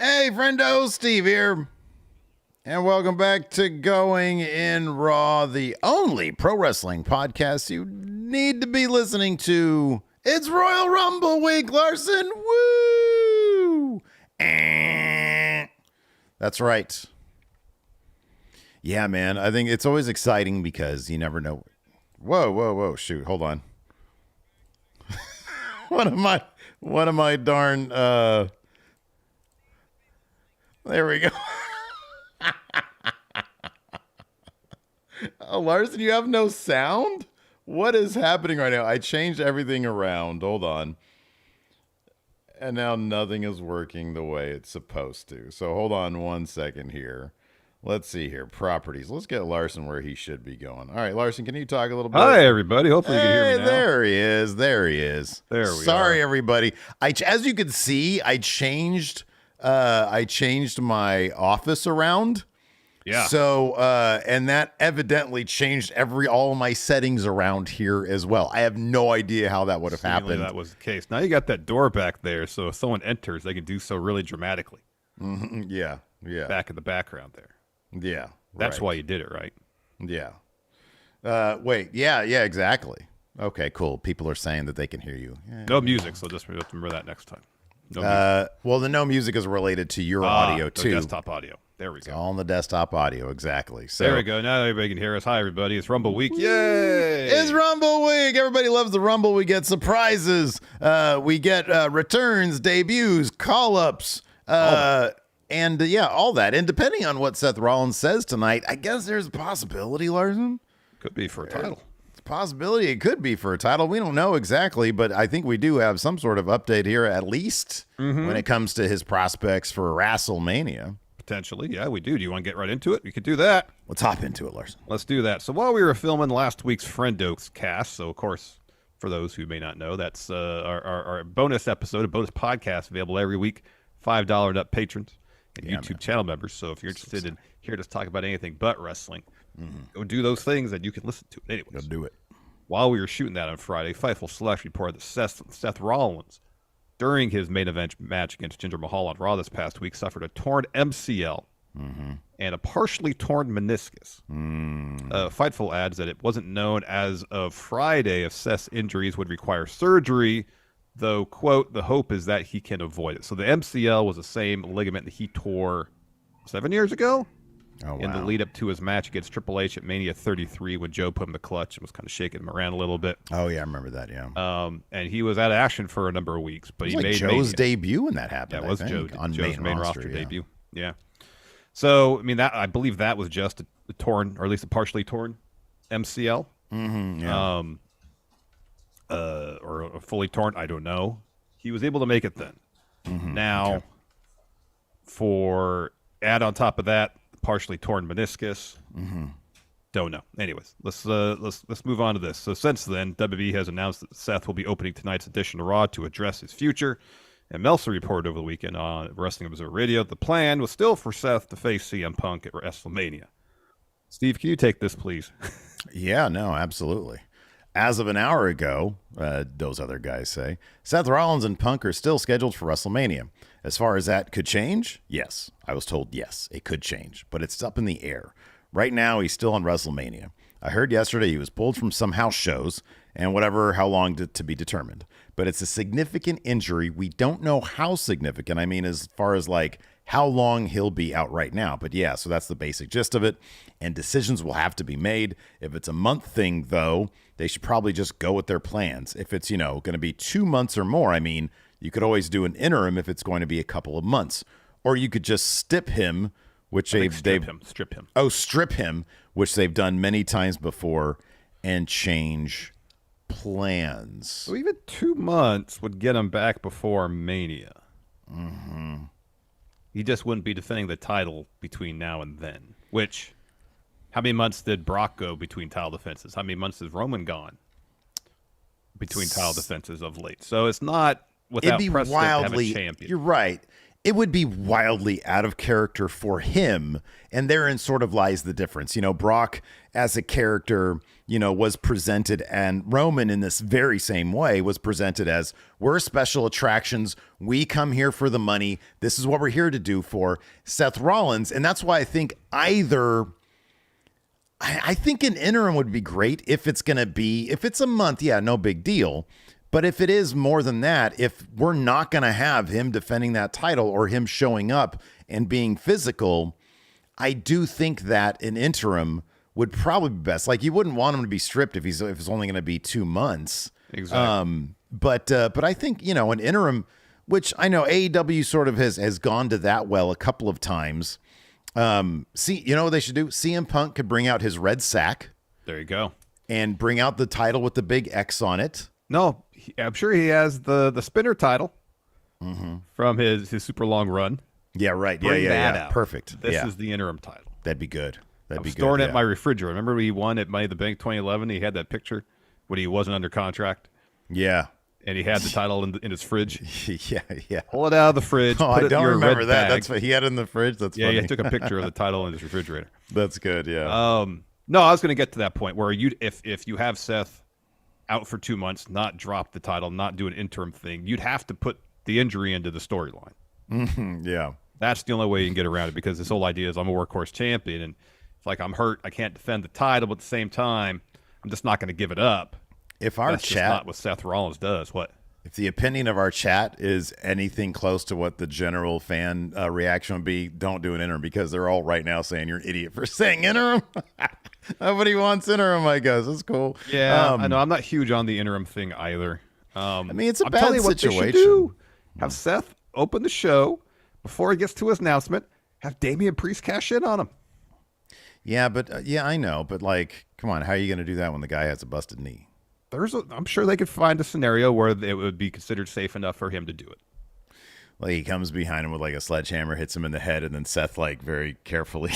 Hey, friendo, Steve here. And welcome back to Going in Raw, the only pro wrestling podcast you need to be listening to. It's Royal Rumble week, Larson. Woo! That's right. Yeah, man. I think it's always exciting because you never know. Whoa. Shoot, hold on. What am I darn there we go. Oh, Larson, you have no sound? What is happening right now? I changed everything around. Hold on. And now nothing is working the way it's supposed to. So hold on 1 second here. Let's see here. Properties. Let's get Larson where he should be going. All right, Larson, can you talk a little bit? Hi, everybody. Hopefully you can hear me now. There he is. There we are. Sorry, everybody. As you can see, I changed my office around. Yeah. So, and that evidently changed all of my settings around here as well. I have no idea how that would have happened. That was the case. Now you got that door back there, so if someone enters, they can do so really dramatically. Mm-hmm. Yeah. Back in the background there. Yeah. That's why you did it, right? Yeah. Wait. Yeah, exactly. Okay, cool. People are saying that they can hear you. Yeah. No music, so just remember that next time. No music. Well, the no music is related to your audio, too. Desktop audio. There we go. It's all on the desktop audio, exactly. So there we go. Now everybody can hear us. Hi, everybody. It's Rumble Week. Yay! It's Rumble Week. Everybody loves the Rumble. We get surprises. We get returns, debuts, call-ups, and all that. And depending on what Seth Rollins says tonight, I guess there's a possibility, Larson. Could be for a title. It's a possibility it could be for a title. We don't know exactly, but I think we do have some sort of update here, at least when it comes to his prospects for WrestleMania. Potentially, yeah, we do. Do you want to get right into it? We could do that. Let's hop into it, Larson. Let's do that. So while we were filming last week's Friendo cast, so of course, for those who may not know, that's our bonus episode, a bonus podcast available every week, $5 and up patrons and YouTube channel members. So if you're interested in hearing us talk about anything but wrestling, go do those things and you can listen to it. Anyways, go do it. While we were shooting that on Friday, Fightful Select reported that Seth Rollins, during his main event match against Jinder Mahal on Raw this past week, suffered a torn MCL and a partially torn meniscus. Fightful adds that it wasn't known as of Friday if Seth's injuries would require surgery, though, quote, the hope is that he can avoid it. So the MCL was the same ligament that he tore 7 years ago in the lead up to his match against Triple H at Mania 33 when Joe put him in the clutch and was kind of shaking him around a little bit. Oh, yeah, I remember that, yeah. And he was out of action for a number of weeks. But it was he made Joe's debut when that happened. Yeah, it was Joe's main roster yeah. debut. Yeah. So, I mean, I believe that was just a torn, or at least a partially torn MCL. Or a fully torn, I don't know. He was able to make it then. Now, for add on top of that, partially torn meniscus. Don't know. Anyways, let's move on to this. So since then, WWE has announced that Seth will be opening tonight's edition of Raw to address his future. And Meltzer reported over the weekend on Wrestling Observer Radio, the plan was still for Seth to face CM Punk at WrestleMania. Steve, can you take this, please? Yeah, no, absolutely. As of an hour ago, those other guys say, Seth Rollins and Punk are still scheduled for WrestleMania. As far as that could change, yes. I was told yes, it could change, but it's up in the air. Right now, he's still on WrestleMania. I heard yesterday he was pulled from some house shows and how long to be determined. But it's a significant injury. We don't know how significant. I mean, as far as how long he'll be out right now. But yeah, so that's the basic gist of it. And decisions will have to be made. If it's a month thing, though, they should probably just go with their plans. If it's, going to be 2 months or more, I mean, you could always do an interim if it's going to be a couple of months. Or you could just strip him, which strip him, which they've done many times before, and change plans. So even 2 months would get him back before Mania. He just wouldn't be defending the title between now and then. Which, how many months did Brock go between title defenses? How many months has Roman gone between title defenses of late? So it's not without precedent to have a champion. You're right. it would be wildly out of character for him. And therein sort of lies the difference. Brock as a character, was presented, and Roman in this very same way was presented as, we're special attractions. We come here for the money. This is what we're here to do for Seth Rollins. And that's why I think I think an interim would be great if it's a month, yeah, no big deal. But if it is more than that, if we're not going to have him defending that title or him showing up and being physical, I do think that an interim would probably be best. Like, you wouldn't want him to be stripped if it's only going to be 2 months. Exactly. But I think, an interim, which I know AEW sort of has gone to that well a couple of times. See, what they should do? CM Punk could bring out his red sack. There you go. And bring out the title with the big X on it. No, I'm sure he has the spinner title from his super long run. Yeah, right. Bring that out. Perfect. This is the interim title. That'd be good. I'm storing it in my refrigerator. Remember when he won at Money in the Bank 2011? He had that picture when he wasn't under contract. Yeah. And he had the title in his fridge. Yeah. Pull it out of the fridge. Oh, put I it don't in your remember red that. bag. That's what he had in the fridge. That's funny. Yeah, he took a picture of the title in his refrigerator. That's good. Yeah. No, I was going to get to that point where if you have Seth out for 2 months, not drop the title, not do an interim thing, you'd have to put the injury into the storyline. Yeah. That's the only way you can get around it, because this whole idea is I'm a workhorse champion, and it's like I'm hurt, I can't defend the title, but at the same time, I'm just not going to give it up. If our That's just not what Seth Rollins does. What? If the opinion of our chat is anything close to what the general fan reaction would be, don't do an interim, because they're all right now saying you're an idiot for saying interim. Nobody wants interim, I guess. It's cool. Yeah, I know. I'm not huge on the interim thing either. I mean, it's a I'm bad telling you what situation. They should do. Have Seth open the show before he gets to his announcement. Have Damian Priest cash in on him. Yeah, but I know. But like, come on, how are you going to do that when the guy has a busted knee? I'm sure they could find a scenario where it would be considered safe enough for him to do it. Like, he comes behind him with like a sledgehammer, hits him in the head, and then Seth like very carefully.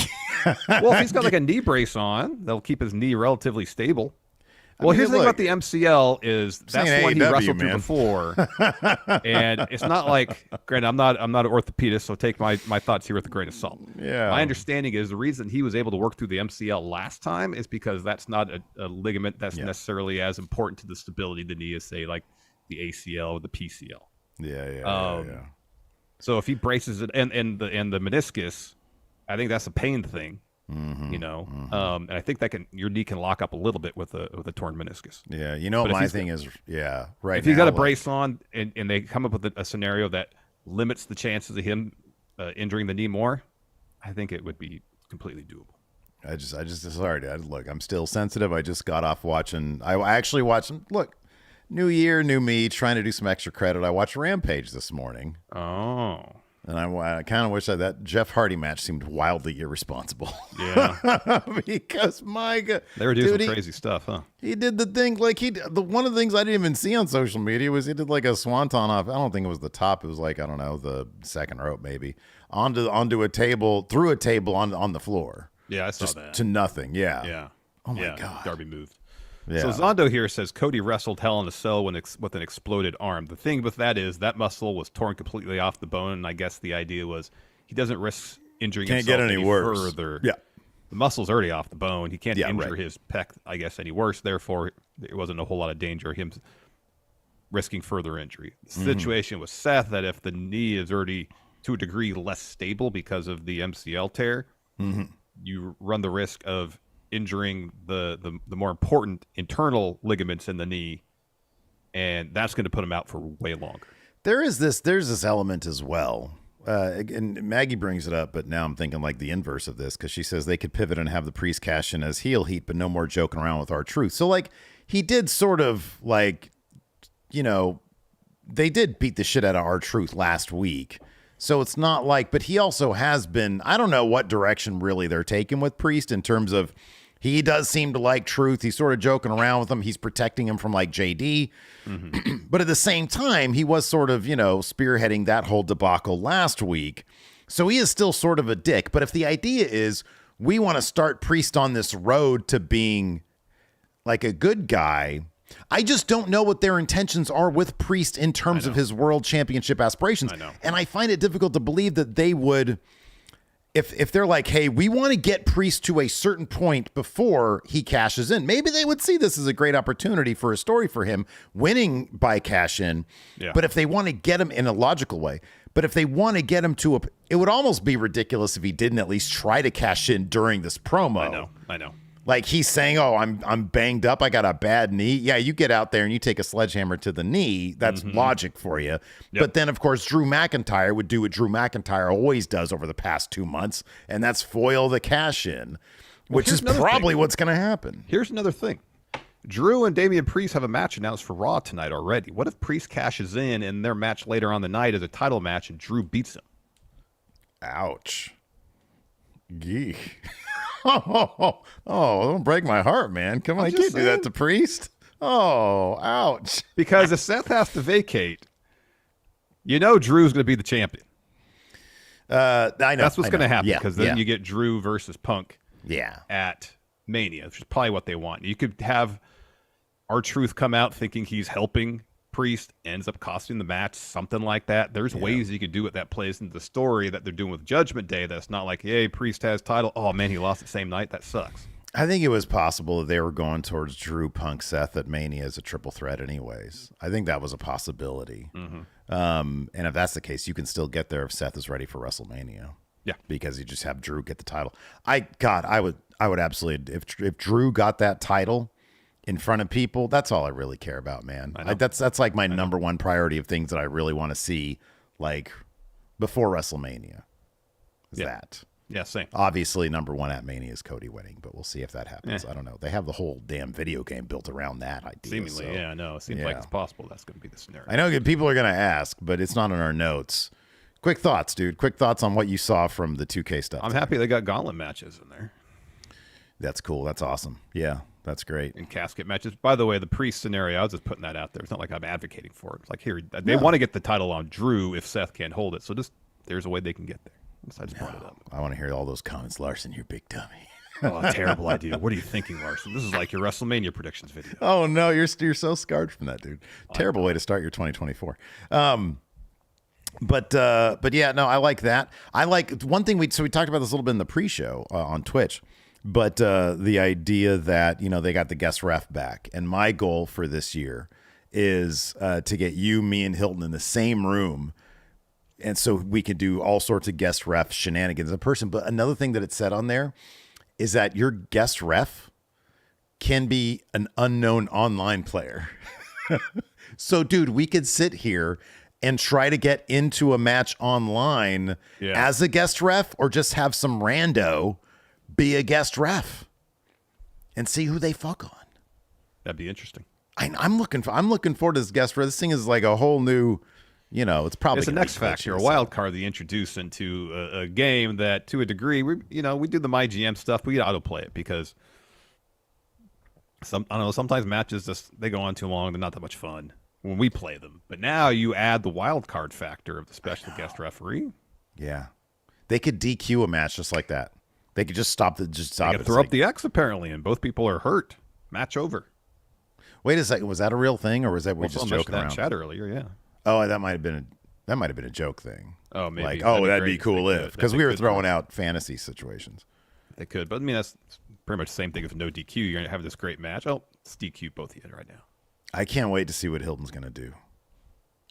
Well, if he's got like a knee brace on, they'll keep his knee relatively stable. Well, here's the thing about the MCL is that's one he wrestled through before, and it's not like. Granted, I'm not an orthopedist, so take my thoughts here with a grain of salt. Yeah. My understanding is the reason he was able to work through the MCL last time is because that's not a ligament that's necessarily as important to the stability of the knee as, say, like the ACL or the PCL. Yeah. So if he braces it and the meniscus, I think that's a pain thing. And I think your knee can lock up a little bit with a torn meniscus. Yeah, what my thing is, right. If he's got a brace on and they come up with a scenario that limits the chances of him injuring the knee more, I think it would be completely doable. I just sorry, Dad. Look, I'm still sensitive. I just got off watching. I actually watched. Look, new year, new me, trying to do some extra credit. I watched Rampage this morning. Oh. And I kind of wish that Jeff Hardy match seemed wildly irresponsible. Yeah. Because my God, they were doing some crazy stuff, huh? He did the thing like one of the things I didn't even see on social media was he did like a swanton off. I don't think it was the top. It was like, I don't know, the second rope maybe onto a table, through a table on the floor. Yeah, I saw just that. To nothing. Yeah. Yeah. Oh my God. Darby moved. Yeah. So Zondo here says Cody wrestled Hell in a Cell with an exploded arm. The thing with that is that muscle was torn completely off the bone, and I guess the idea was he doesn't risk injuring himself get any worse. further. Yeah. The muscle's already off the bone. He can't injure right. his pec, I guess, any worse. Therefore, there wasn't a whole lot of danger of him risking further injury. The situation with Seth, that if the knee is already to a degree less stable because of the MCL tear, you run the risk of injuring the more important internal ligaments in the knee, and that's going to put him out for way longer. There's this element as well. And Maggie brings it up, but now I'm thinking like the inverse of this, because she says they could pivot and have the Priest cash in as heel heat, but no more joking around with R-Truth. So like he did sort of like, they did beat the shit out of R-Truth last week. So it's not like, but he also has been, I don't know what direction really they're taking with Priest in terms of, he does seem to like Truth. He's sort of joking around with him. He's protecting him from like JD. But at the same time, he was sort of, spearheading that whole debacle last week. So he is still sort of a dick. But if the idea is we want to start Priest on this road to being like a good guy, I just don't know what their intentions are with Priest in terms of his world championship aspirations. I know. And I find it difficult to believe that they would, if they're like, hey, we want to get Priest to a certain point before he cashes in, maybe they would see this as a great opportunity for a story for him winning by cash in. Yeah. But if they want to get him in a logical way, but if they want to get him to it would almost be ridiculous if he didn't at least try to cash in during this promo. I know. Like he's saying, oh, I'm banged up. I got a bad knee. Yeah, you get out there and you take a sledgehammer to the knee. That's logic for you. Yep. But then, of course, Drew McIntyre would do what Drew McIntyre always does over the past 2 months, and that's foil the cash in, which is probably what's going to happen. Here's another thing. Drew and Damian Priest have a match announced for Raw tonight already. What if Priest cashes in and their match later on the night is a title match and Drew beats him? Ouch. Gee. Oh, don't break my heart, man. Come on, you can't do that to Priest. Oh, ouch. Because if Seth has to vacate, Drew's going to be the champion. I know. That's what's going to happen because then you get Drew versus Punk at Mania, which is probably what they want. You could have R-Truth come out thinking he's helping Priest, ends up costing the match, something like that. There's ways you could do it that plays into the story that they're doing with Judgment Day that's not like, hey, Priest has title. Oh, man, he lost the same night. That sucks. I think it was possible that they were going towards Drew, Punk, Seth at Mania as a triple threat anyways. I think that was a possibility. And if that's the case, you can still get there if Seth is ready for WrestleMania. Yeah. Because you just have Drew get the title. I would absolutely, if Drew got that title in front of people, that's all I really care about, man. That's like my number one priority of things that I really want to see, like before WrestleMania. Is that? Yeah, same. Obviously, number one at Mania is Cody winning, but we'll see if that happens. I don't know. They have the whole damn video game built around that idea. Seemingly, I know. It seems like it's possible that's going to be the scenario. I know people are going to ask, but it's not in our notes. Quick thoughts, dude. Quick thoughts on what you saw from the 2K stuff. I'm happy they got gauntlet matches in there. That's cool. That's awesome. Yeah. That's great. And casket matches. By the way, the Priest scenario, I was just putting that out there. It's not like I'm advocating for it. It's like, here, they want to get the title on Drew if Seth can't hold it. So there's a way they can get there. So I just brought it up. I want to hear all those comments. Larson, you big dummy. Oh, terrible idea. What are you thinking, Larson? This is like your WrestleMania predictions video. Oh, no. You're so scarred from that, dude. Terrible way to start your 2024. But yeah, no, I like that. I like one thing we talked about this a little bit in the pre-show on Twitch. But the idea that, they got the guest ref back. And my goal for this year is to get you, me, and Hilton in the same room. And so we can do all sorts of guest ref shenanigans in person. But another thing that it said on there is that your guest ref can be an unknown online player. So, dude, we could sit here and try to get into a match online as a guest ref or just have some rando be a guest ref and see who they fuck on. That'd be interesting. I'm looking forward to this guest ref. This thing is like a whole new, it's probably it's a next factor, a wild card they introduce into a game that, to a degree, we do the MyGM stuff, but we autoplay it because sometimes matches they go on too long. They're not that much fun when we play them. But now you add the wild card factor of the special guest referee. Yeah, they could DQ a match just like that. They could just stop it. Throw up the X apparently, and both people are hurt. Match over. Wait a second, was that a real thing, or was that we just joking around? Chat earlier, yeah. Oh, that might have been a joke thing. Oh, maybe. Like, that'd be cool if, because we were throwing out fantasy situations. They could, but I mean that's pretty much the same thing. If no DQ, you're gonna have this great match. Oh, it's DQ both of you right now. I can't wait to see what Hilton's gonna do.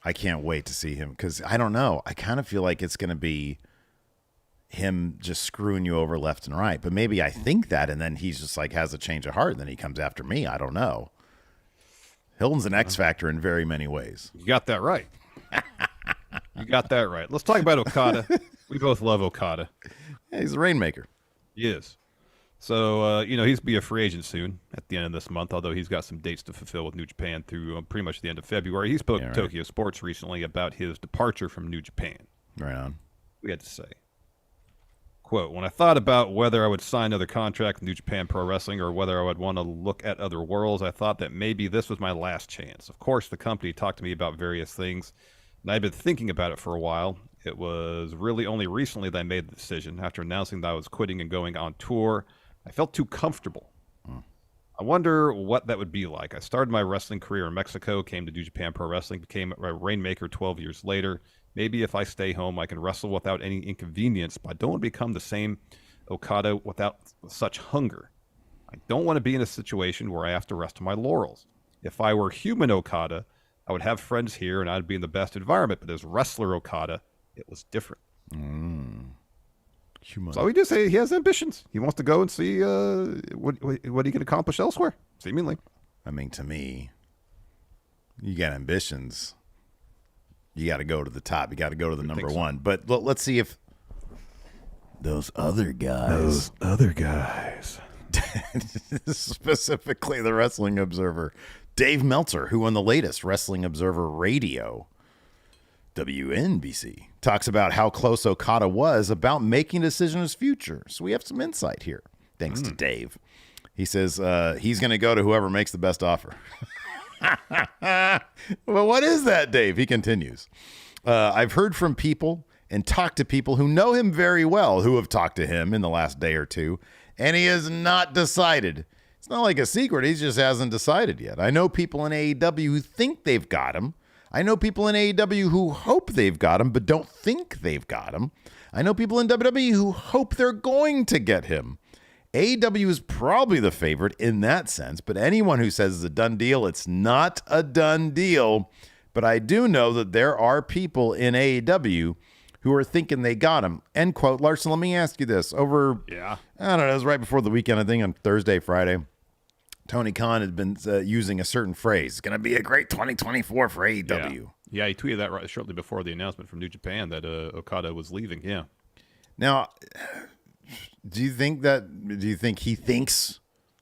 I can't wait to see him because I don't know. I kind of feel like it's gonna be him just screwing you over left and right. But maybe I think that, and then he's just like has a change of heart, and then he comes after me. I don't know. Hilton's an X factor in very many ways. You got that right. You got that right. Let's talk about Okada. We both love Okada. Yeah, he's the Rainmaker. He is. So, he's be a free agent soon at the end of this month, although he's got some dates to fulfill with New Japan through pretty much the end of February. He spoke to Tokyo Sports recently about his departure from New Japan. Right on. We had to say. Quote, when I thought about whether I would sign another contract with New Japan Pro Wrestling or whether I would want to look at other worlds, I thought that maybe this was my last chance. Of course, the company talked to me about various things, and I'd been thinking about it for a while. It was really only recently that I made the decision. After announcing that I was quitting and going on tour, I felt too comfortable. I wonder what that would be like. I started my wrestling career in Mexico, came to New Japan Pro Wrestling, became a Rainmaker 12 years later. Maybe if I stay home, I can wrestle without any inconvenience, but I don't want to become the same Okada without such hunger. I don't want to be in a situation where I have to rest on my laurels. If I were human Okada, I would have friends here and I'd be in the best environment, but as wrestler Okada, it was different. Human. So he just say he has ambitions. He wants to go and see what he can accomplish elsewhere, seemingly. I mean, to me, you got ambitions. You got to go to the top. You got to go to the number one. But let's see if those other guys. Specifically the Wrestling Observer. Dave Meltzer, who on the latest Wrestling Observer Radio, WNBC, talks about how close Okada was about making a decision on his future. So we have some insight here, thanks to Dave. He says he's going to go to whoever makes the best offer. Well, what is that, Dave? He continues. I've heard from people and talked to people who know him very well, who have talked to him in the last day or two, and he has not decided. It's not like a secret. He just hasn't decided yet. I know people in AEW who think they've got him. I know people in AEW who hope they've got him, but don't think they've got him. I know people in WWE who hope they're going to get him. AEW is probably the favorite in that sense, but anyone who says it's a done deal, it's not a done deal. But I do know that there are people in AEW who are thinking they got him. End quote. Larson, let me ask you this. I don't know, it was right before the weekend, I think on Thursday, Friday. Tony Khan had been using a certain phrase. It's going to be a great 2024 for AEW. Yeah, he tweeted that right shortly before the announcement from New Japan that Okada was leaving. Yeah. Now, do you think he thinks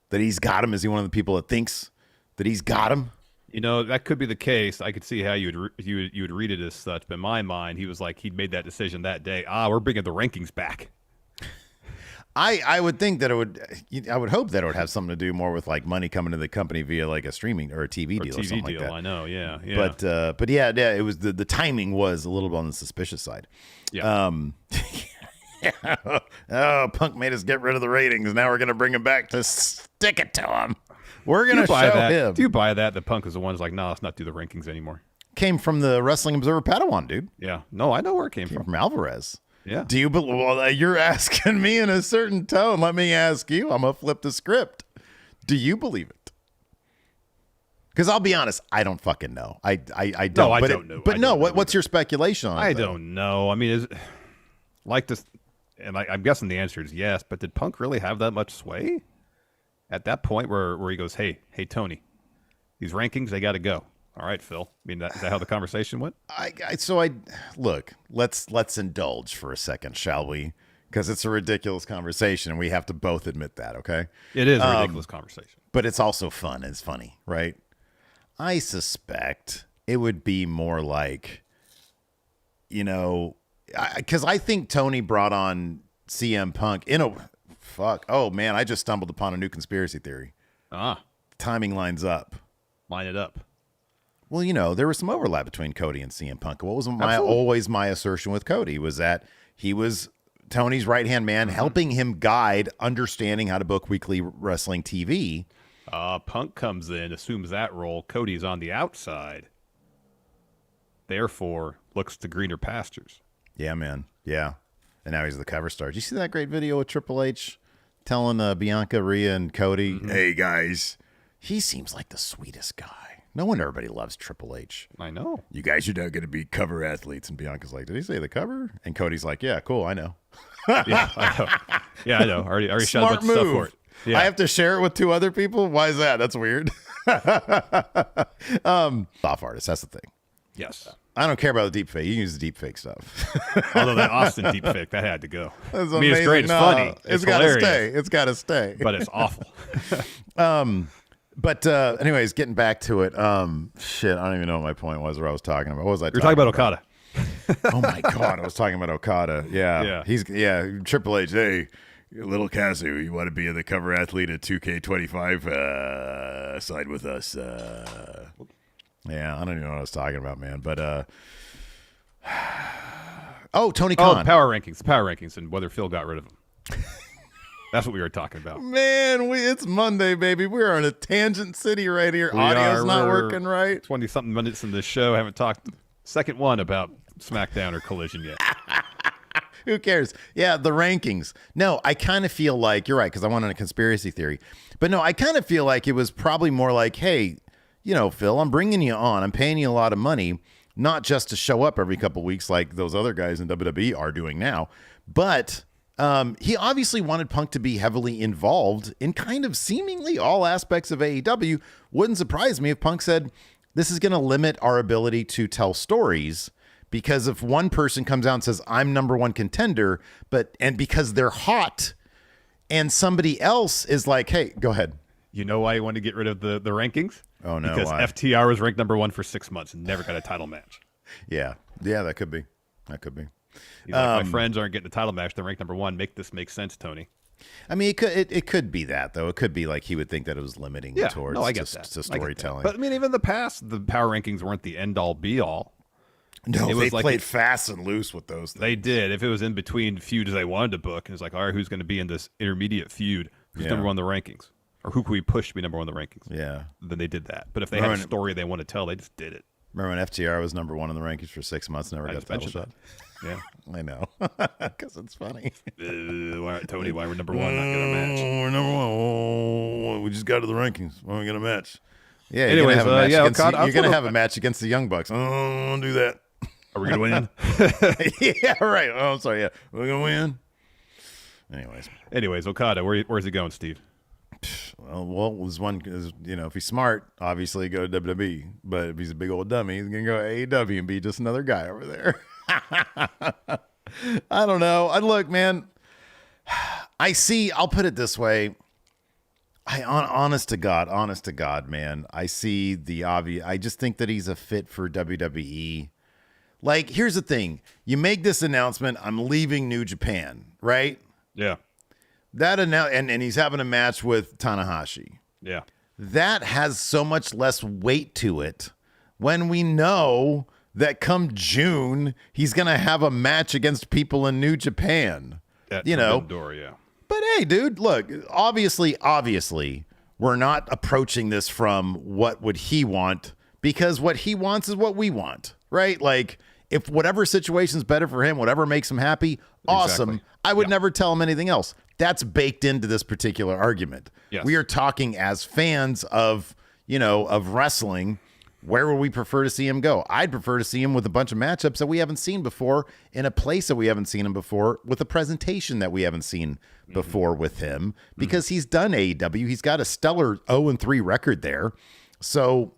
that he's got him? Is he one of the people that thinks that he's got him? You know, that could be the case. I could see how you would read it as such. But in my mind, he was like, he'd made that decision that day. We're bringing the rankings back. I would think that I would hope that it would have something to do more with like money coming to the company via like a streaming or a TV deal or something like that. I know, yeah. But yeah, it was the timing was a little bit on the suspicious side. Yeah. Oh, Punk made us get rid of the ratings. Now we're gonna bring him back to stick it to him. We're gonna show him. Do you buy that? The Punk is the one who's like, no, let's not do the rankings anymore. Came from the Wrestling Observer Padawan, dude. Yeah. No, I know where it came from Alvarez. Yeah. Do you believe? Well, you're asking me in a certain tone. Let me ask you. I'm gonna flip the script. Do you believe it? Because I'll be honest, I don't fucking know. I don't. No, I don't know. But no, what's your speculation on it? I don't know. I mean, is like this, and I'm guessing the answer is yes. But did Punk really have that much sway at that point where he goes, "Hey, Tony, these rankings they got to go." All right, Phil. I mean, is that how the conversation went? Look. Let's indulge for a second, shall we? Because it's a ridiculous conversation, and we have to both admit that. Okay, it is a ridiculous conversation, but it's also fun. It's funny, right? I suspect it would be more like, because I think Tony brought on CM Punk Oh man, I just stumbled upon a new conspiracy theory. Timing lines up. Line it up. Well, there was some overlap between Cody and CM Punk. What was always my assertion with Cody was that he was Tony's right-hand man, helping him guide understanding how to book weekly wrestling TV. Punk comes in, assumes that role. Cody's on the outside. Therefore, looks to greener pastures. Yeah, man. Yeah. And now he's the cover star. Did you see that great video with Triple H telling Bianca, Rhea, and Cody, hey, guys, he seems like the sweetest guy. No wonder everybody loves Triple H. I know. You guys are not going to be cover athletes. And Bianca's like, did he say the cover? And Cody's like, yeah, cool, I know. Yeah, I know. Yeah, I know. Already shot a bunch of stuff for it. Yeah. I have to share it with two other people? Why is that? That's weird. Off artist, that's the thing. Yes. I don't care about the deep fake. You can use the deep fake stuff. Although that Austin deep fake, that had to go. That's I mean, it's great. It's funny. It's got to stay. It's got to stay. But it's awful. But anyways, getting back to it. Shit, I don't even know what my point was or I was talking about. What was I You're talking about Okada. Oh my God, I was talking about Okada. Yeah. Triple H, hey, little Kazu, you want to be in the cover athlete at 2K25? Side with us. Yeah, I don't even know what I was talking about, man. But Tony Khan. Power rankings, and whether Phil got rid of him. That's what we were talking about. Man, it's Monday, baby. We're on a tangent city right here. Audio's not working right. 20-something minutes in this show. I haven't talked second one about Smackdown or Collision yet. Who cares? Yeah, the rankings. No, I kind of feel like, you're right, because I went on a conspiracy theory. But no, I kind of feel like it was probably more like, hey, Phil, I'm bringing you on. I'm paying you a lot of money, not just to show up every couple weeks like those other guys in WWE are doing now. But he obviously wanted Punk to be heavily involved in kind of seemingly all aspects of AEW. Wouldn't surprise me if Punk said, this is going to limit our ability to tell stories. Because if one person comes out and says, I'm number one contender, and because they're hot, and somebody else is like, hey, go ahead. You know why you want to get rid of the rankings? Oh, no. Because why? FTR was ranked number one for 6 months and never got a title match. Yeah, that could be. He's like, my friends aren't getting a title match. They're ranked number one. Make this make sense, Tony. I mean, it could be that, though. It could be like he would think that it was limiting towards to storytelling. But I mean, even in the past, the power rankings weren't the end-all, be-all. No, they played fast and loose with those things. They did. If it was in between feuds they wanted to book, and it's like, all right, who's going to be in this intermediate feud? Who's number one in the rankings? Or who can we push to be number one in the rankings? Yeah. Then they did that. But if they had a story they want to tell, they just did it. Remember when FTR was number one in the rankings for 6 months, never got a title shot? Yeah. I know. Because it's funny. Tony, why we're number one, not get our match? We're number one. Oh, we just got to the rankings. Why don't we get a match? Yeah, anyways, you're going to have a match against the Young Bucks. Oh, I don't do that. Are we going to win? Yeah, right. Oh, I'm sorry. Yeah. We're going to win. Anyways, Okada, where's he going, Steve? Well, was one, if he's smart, obviously go to WWE. But if he's a big old dummy, he's going to go to AEW and be just another guy over there. I don't know. Look, man, I'll put it this way. Honest to God, man, I see the obvious. I just think that he's a fit for WWE. Like, here's the thing. You make this announcement, I'm leaving New Japan, right? Yeah. And he's having a match with Tanahashi. Yeah. That has so much less weight to it when we know that come June, he's going to have a match against people in New Japan. Door, yeah. But hey, dude, look, obviously, we're not approaching this from what would he want, because what he wants is what we want, right? Like, if whatever situation's better for him, whatever makes him happy, awesome. Exactly. I would never tell him anything else. That's baked into this particular argument. Yes. We are talking as fans of wrestling. Where would we prefer to see him go? I'd prefer to see him with a bunch of matchups that we haven't seen before, in a place that we haven't seen him before, with a presentation that we haven't seen before with him, because he's done AEW. He's got a stellar 0-3 record there. So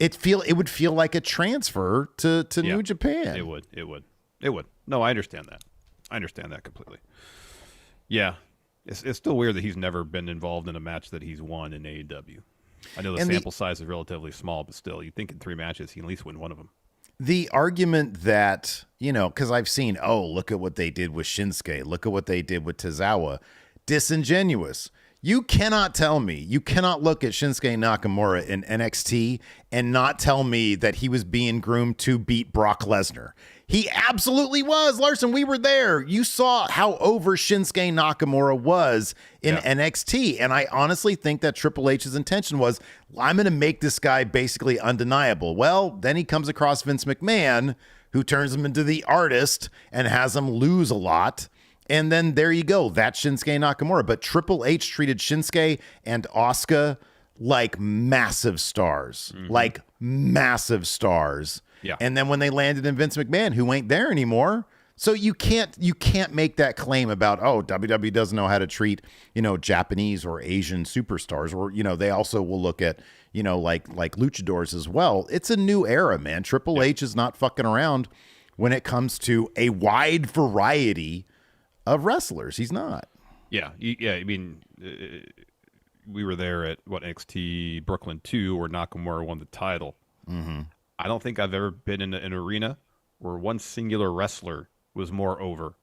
it would feel like a transfer to New Japan. It would. No, I understand that. I understand that completely. Yeah. It's still weird that he's never been involved in a match that he's won in AEW. I know the sample size is relatively small, but still, you'd think in 3 matches he can at least win one of them. The argument that, because I've seen, look at what they did with Shinsuke. Look at what they did with Tozawa. Disingenuous. You cannot tell me, you cannot look at Shinsuke Nakamura in NXT and not tell me that he was being groomed to beat Brock Lesnar. He absolutely was. Larson, we were there. You saw how over Shinsuke Nakamura was in NXT. And I honestly think that Triple H's intention was, I'm going to make this guy basically undeniable. Well, then he comes across Vince McMahon, who turns him into the artist and has him lose a lot. And then there you go. That's Shinsuke Nakamura. But Triple H treated Shinsuke and Asuka like massive stars. Like massive stars. Yeah. And then when they landed in Vince McMahon, who ain't there anymore. So you can't make that claim about, WWE doesn't know how to treat, Japanese or Asian superstars, or, they also will look at, like luchadors as well. It's a new era, man. Triple H is not fucking around when it comes to a wide variety of wrestlers. He's not. Yeah. I mean, we were there at NXT Brooklyn 2 where Nakamura won the title. Mm-hmm. I don't think I've ever been in an arena where one singular wrestler was more over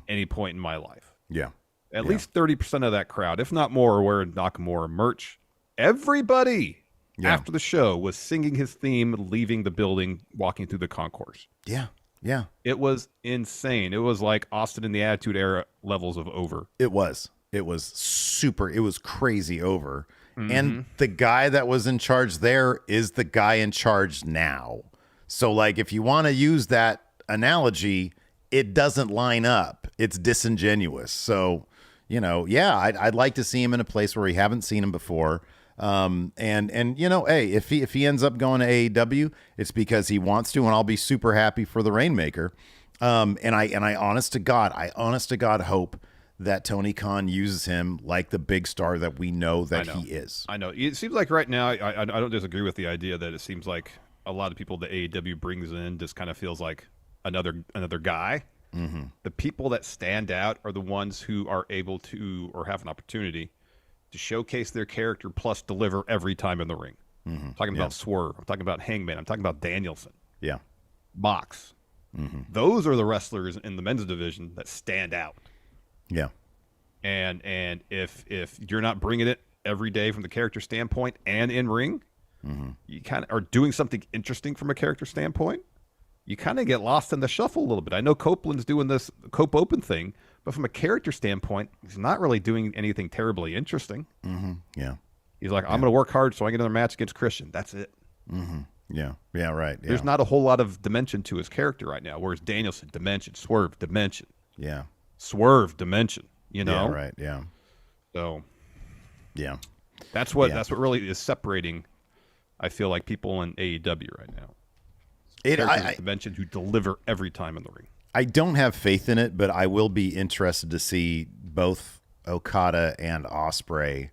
any point in my life. Yeah. At least 30% of that crowd, if not more, were wearing Nakamura merch. Everybody after the show was singing his theme, leaving the building, walking through the concourse. Yeah. Yeah. It was insane. It was like Austin in the Attitude Era levels of over. It was. it was crazy over. And the guy that was in charge there is the guy in charge now. So, like, if you want to use that analogy, it doesn't line up. It's disingenuous. So, I'd like to see him in a place where we haven't seen him before. And hey, if he ends up going to AEW, it's because he wants to, and I'll be super happy for the Rainmaker. And I honest to God hope that Tony Khan uses him like the big star that we know that he is. I know. It seems like right now, I don't disagree with the idea that it seems like a lot of people that AEW brings in just kind of feels like another guy. Mm-hmm. The people that stand out are the ones who are able to, or have an opportunity to showcase their character plus deliver every time in the ring. Mm-hmm. I'm talking about Swerve. I'm talking about Hangman. I'm talking about Danielson. Yeah. Mox. Mm-hmm. Those are the wrestlers in the men's division that stand out. Yeah. And if you're not bringing it every day from the character standpoint and in ring, you kind of are doing something interesting from a character standpoint, you kind of get lost in the shuffle a little bit. I know Copeland's doing this Cope Open thing, but from a character standpoint, he's not really doing anything terribly interesting. Mm-hmm. Yeah. He's like, I'm going to work hard so I get another match against Christian. That's it. Mm-hmm. Yeah. Yeah, right. Yeah. There's not a whole lot of dimension to his character right now, whereas Danielson, dimension. Swerve, dimension. Yeah. Swerve, dimension. Yeah, right. Yeah. So, yeah. That's what really is separating, I feel like, people in AEW right now. Dimension who deliver every time in the ring. I don't have faith in it, but I will be interested to see both Okada and Ospreay.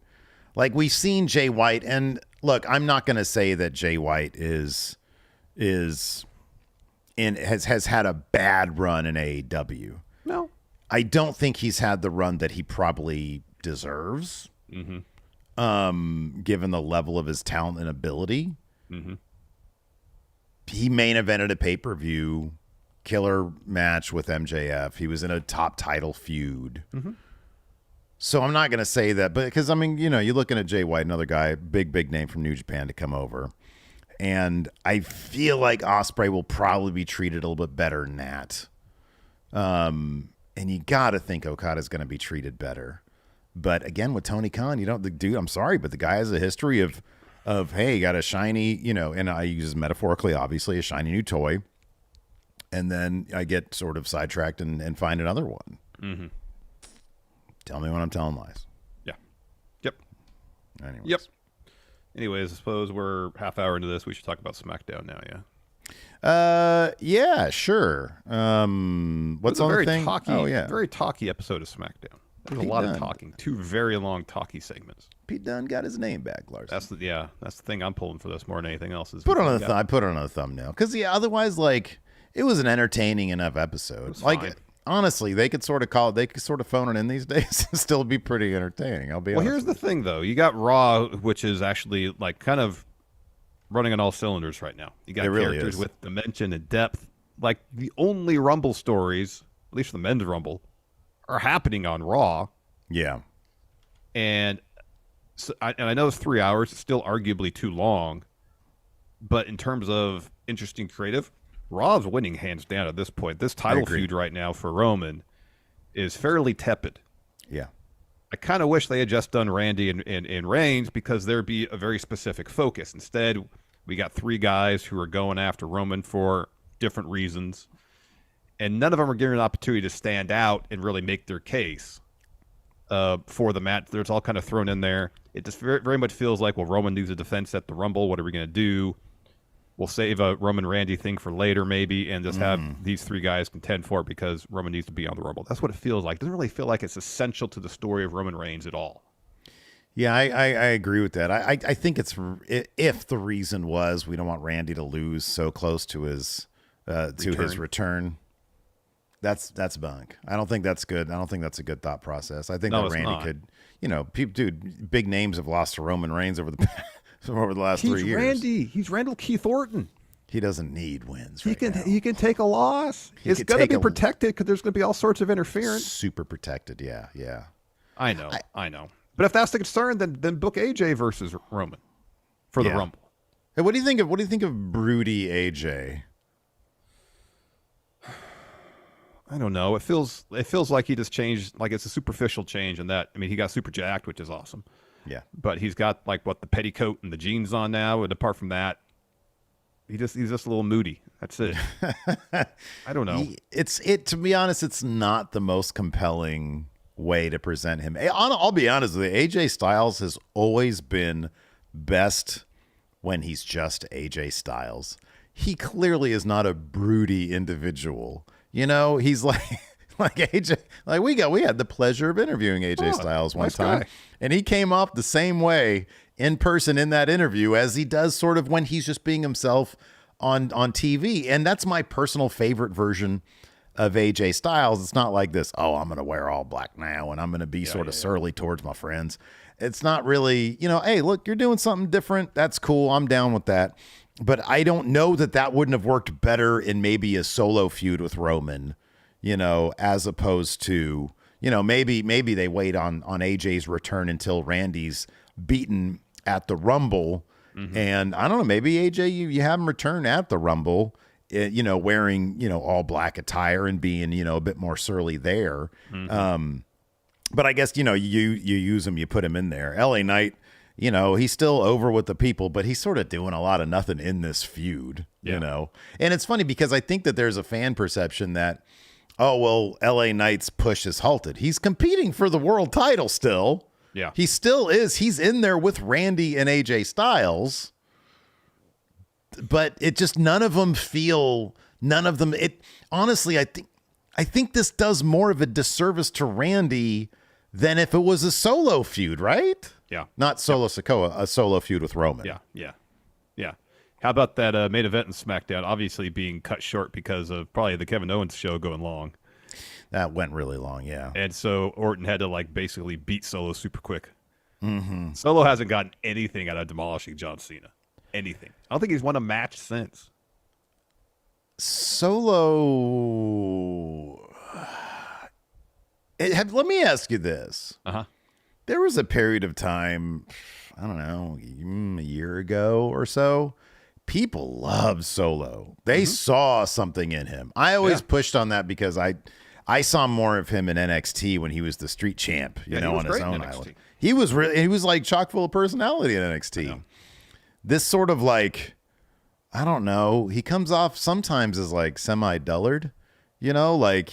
Like, we've seen Jay White, and look, I'm not going to say that Jay White has had a bad run in AEW. No. I don't think he's had the run that he probably deserves, given the level of his talent and ability. Mm-hmm. He main evented a pay-per-view killer match with MJF. He was in a top title feud. Mm-hmm. So I'm not going to say that, but because, I mean, you're looking at Jay White, another guy, big name from New Japan to come over. And I feel like Ospreay will probably be treated a little bit better than that. And you got to think Okada's going to be treated better. But again, with Tony Khan, I'm sorry, but the guy has a history of hey, got a shiny, and I use metaphorically, obviously, a shiny new toy. And then I get sort of sidetracked and find another one. Mm-hmm. Tell me when I'm telling lies. Yeah. Yep. Anyways. Yep. Anyways, I suppose we're half hour into this. We should talk about SmackDown now, yeah? Yeah, sure. What's on the thing? Very talky episode of SmackDown. There's a lot of talking. 2 very long talky segments. Pete Dunne got his name back, Larson. That's the thing I'm pulling for this more than anything else. I put it on a thumbnail because otherwise, like, it was an entertaining enough episode. Like, fine. Honestly, they could sort of phone it in these days and still be pretty entertaining. I'll be honest. Well, here's the thing, though. You got Raw, which is actually like kind of running on all cylinders right now. You got characters with dimension and depth. Like, the only Rumble stories, at least for the men's Rumble, are happening on Raw. Yeah. And so, I know it's 3 hours. It's still arguably too long. But in terms of interesting creative, Raw's winning hands down at this point. This title feud right now for Roman is fairly tepid. Yeah. I kind of wish they had just done Randy and Reigns because there'd be a very specific focus. Instead, we got 3 guys who are going after Roman for different reasons, and none of them are given an opportunity to stand out and really make their case for the match. It's all kind of thrown in there. It just very, very much feels like, well, Roman needs a defense at the Rumble. What are we going to do? We'll save a Roman Randy thing for later maybe and just have these 3 guys contend for it because Roman needs to be on the Rumble. That's what it feels like. It doesn't really feel like it's essential to the story of Roman Reigns at all. Yeah, I agree with that. I think it's if the reason was we don't want Randy to lose so close to his return. That's bunk. I don't think that's good. I don't think that's a good thought process. I think that Randy could, big names have lost to Roman Reigns over the last 3 years. He's Randall Keith Orton. He doesn't need wins. He can take a loss. It's going to be protected because there's going to be all sorts of interference. Super protected. Yeah. I know. But if that's the concern, then book AJ versus Roman for the Rumble. Hey, what do you think of broody AJ? I don't know. It feels like he just changed, like it's a superficial change in that. I mean, he got super jacked, which is awesome. Yeah. But he's got like the petticoat and the jeans on now, and apart from that, he's just a little moody. That's it. I don't know. To be honest, it's not the most compelling way to present him. I'll be honest with you, AJ Styles has always been best when he's just AJ Styles. He clearly is not a broody individual. You know, he's like AJ. Like we had the pleasure of interviewing AJ Styles one time, guy. and he came off the same way in person in that interview as he does sort of when he's just being himself on TV. And that's my personal favorite version of AJ Styles. It's not like this, oh, I'm going to wear all black now and I'm going to be sort of surly towards my friends. It's not really, hey, look, you're doing something different. That's cool. I'm down with that. But I don't know that wouldn't have worked better in maybe a solo feud with Roman, as opposed to, maybe they wait on AJ's return until Randy's beaten at the Rumble. Mm-hmm. And I don't know, maybe AJ, you have him return at the Rumble, wearing, all black attire and being, a bit more surly there. Mm-hmm. But I guess, you use him, you put him in there. LA Knight, he's still over with the people, but he's sort of doing a lot of nothing in this feud, And it's funny because I think that there's a fan perception that, oh, well, LA Knight's push is halted. He's competing for the world title still. Yeah. He still is. He's in there with Randy and AJ Styles. But it just honestly, I think this does more of a disservice to Randy than if it was a solo feud, right? Yeah. Not solo Sikoa, a solo feud with Roman. Yeah. How about that main event in SmackDown obviously being cut short because of probably the Kevin Owens show going long? That went really long, yeah. And so Orton had to basically beat Solo super quick. Mm-hmm. Solo hasn't gotten anything out of demolishing John Cena. Anything. I don't think he's won a match since. Solo... let me ask you this. Uh-huh. There was a period of time, I don't know, a year ago or so, people loved Solo. They saw something in him. I always pushed on that because I saw more of him in NXT when he was the street champ, on his own island. He was like chock full of personality in NXT. This sort of I don't know, he comes off sometimes as semi-dullard, he's like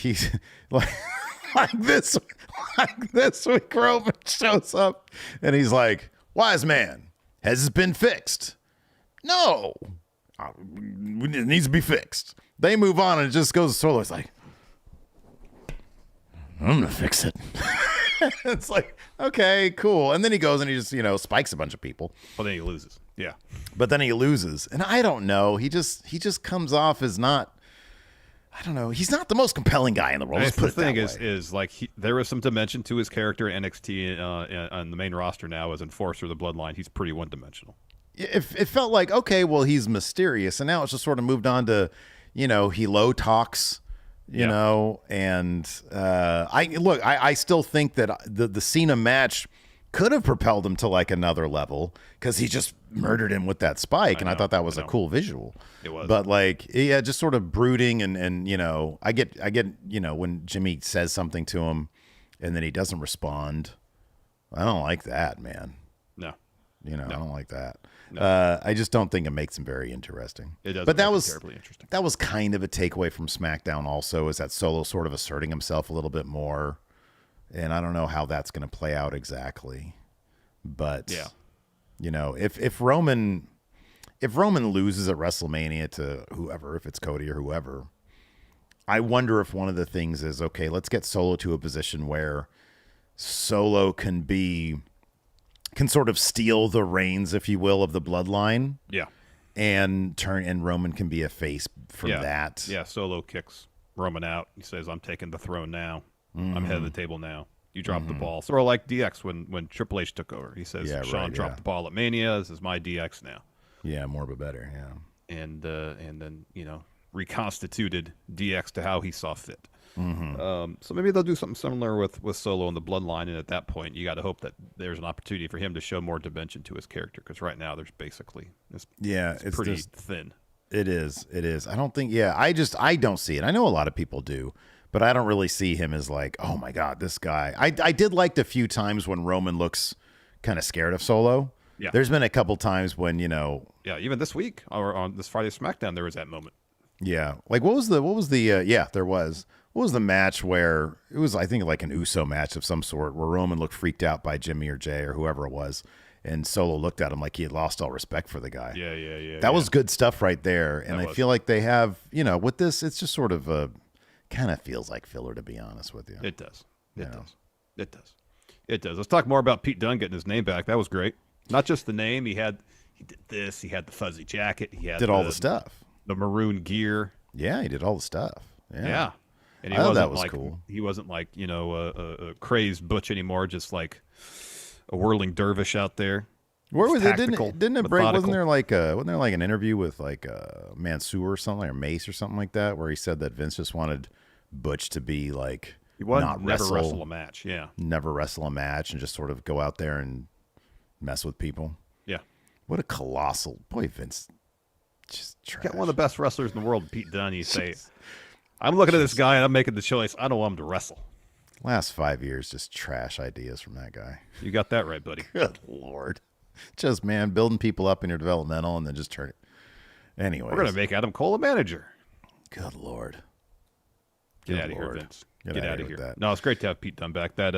this week Roman shows up and he's like, wise man, has this been fixed? No, it needs to be fixed. They move on and it just goes solo. It's like, I'm gonna fix it. It's like, okay, cool. And then he goes and he just spikes a bunch of people. Well, then he loses. Yeah, but then he loses, and I don't know, he just comes off as not, I don't know, he's not the most compelling guy in the world. The thing is there is some dimension to his character in NXT on the main roster now as Enforcer of the Bloodline. He's pretty one-dimensional. It felt like, okay, well, he's mysterious, and now it's just sort of moved on to, he low talks, and I still think that the Cena match could have propelled him to another level because he just murdered him with that spike, and I thought that was a cool visual. It was, but just sort of brooding, and I get when Jimmy says something to him, and then he doesn't respond. I don't like that, man. No, I don't like that. No. I just don't think it makes him very interesting. It does, but that was terribly interesting. That was kind of a takeaway from SmackDown. Also, is that Solo sort of asserting himself a little bit more. And I don't know how that's going to play out exactly, but if Roman loses at WrestleMania to whoever, if it's Cody or whoever, I wonder if one of the things is, okay, let's get Solo to a position where Solo can sort of steal the reins, if you will, of the bloodline. Yeah, and Roman can be a face from that. Yeah, Solo kicks Roman out. He says, "I'm taking the throne now. I'm head of the table now. You dropped the ball." Sort of like DX when Triple H took over. He says, Sean dropped the ball at Mania. This is my DX now. Yeah, more but better, yeah. And then, reconstituted DX to how he saw fit. Mm-hmm. So maybe they'll do something similar with Solo and the Bloodline, and at that point, you got to hope that there's an opportunity for him to show more dimension to his character, because right now there's basically it's pretty thin. It is. I don't think, I don't see it. I know a lot of people do. But I don't really see him as like, oh my God, this guy. I did like the few times when Roman looks kind of scared of Solo. Yeah. There's been a couple times when, Yeah, even this week or on this Friday SmackDown, there was that moment. Yeah. Like there was. What was the match where it was, I think, like an USO match of some sort where Roman looked freaked out by Jimmy or Jay or whoever it was. And Solo looked at him like he had lost all respect for the guy. Yeah. That was good stuff right there. And I feel like they have, with this, it's just sort of kind of feels like filler, to be honest with you. It does. It does. Let's talk more about Pete Dunne getting his name back. That was great. Not just the name. He did this. He had the fuzzy jacket. He had all the stuff. The maroon gear. Yeah, he did all the stuff. Yeah. And I thought that was cool. He wasn't like, a crazed butch anymore, just like a whirling dervish out there. Where was it? Didn't it break? Methodical. Wasn't there like an interview with like Mansoor or something, or Mace or something like that, where he said that Vince just wanted Butch to be like never wrestle a match. Yeah. Never wrestle a match and just sort of go out there and mess with people. Yeah. What a colossal boy, Vince. Just trash. Got one of the best wrestlers in the world, Pete Dunne. You say, I'm looking at this guy and I'm making the choice. I don't want him to wrestle. Last 5 years, just trash ideas from that guy. You got that right, buddy. Good Lord. Just, man, building people up in your developmental and then just turn it. Anyway. We're going to make Adam Cole a manager. Good Lord. Get out of here, Vince. Get out of here. That. No, it's great to have Pete Dunne back. That,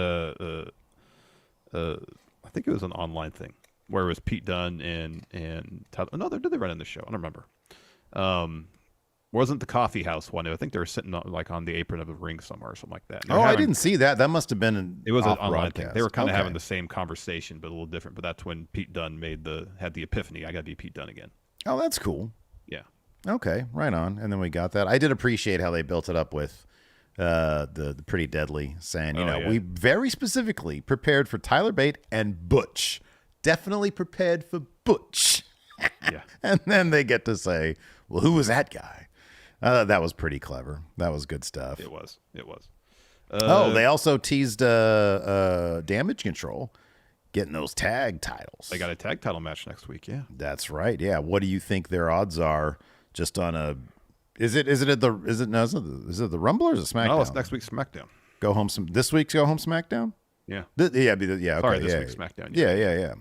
I think it was an online thing where it was Pete Dunne and no, did they run in the show? I don't remember. Wasn't the coffee house one? I think they were sitting on the apron of a ring somewhere or something like that. I didn't see that. That must have been it was an online broadcast. thing. They were kind of having the same conversation, but a little different. But that's when Pete Dunne had the epiphany. I got to be Pete Dunne again. Oh, that's cool. Yeah. Okay, right on. And then we got that. I did appreciate how they built it up with the Pretty Deadly saying, we very specifically prepared for Tyler Bate and Butch. Definitely prepared for Butch. Yeah. And then they get to say, well, who was that guy? That was pretty clever. That was good stuff. It was. They also teased Damage Control getting those tag titles. They got a tag title match next week, yeah. That's right. Yeah. What do you think their odds are just on a is it the Rumble or is it SmackDown? No, it's next week's SmackDown. This week's Go Home SmackDown? Yeah. Okay. Sorry, this week's SmackDown. Yeah.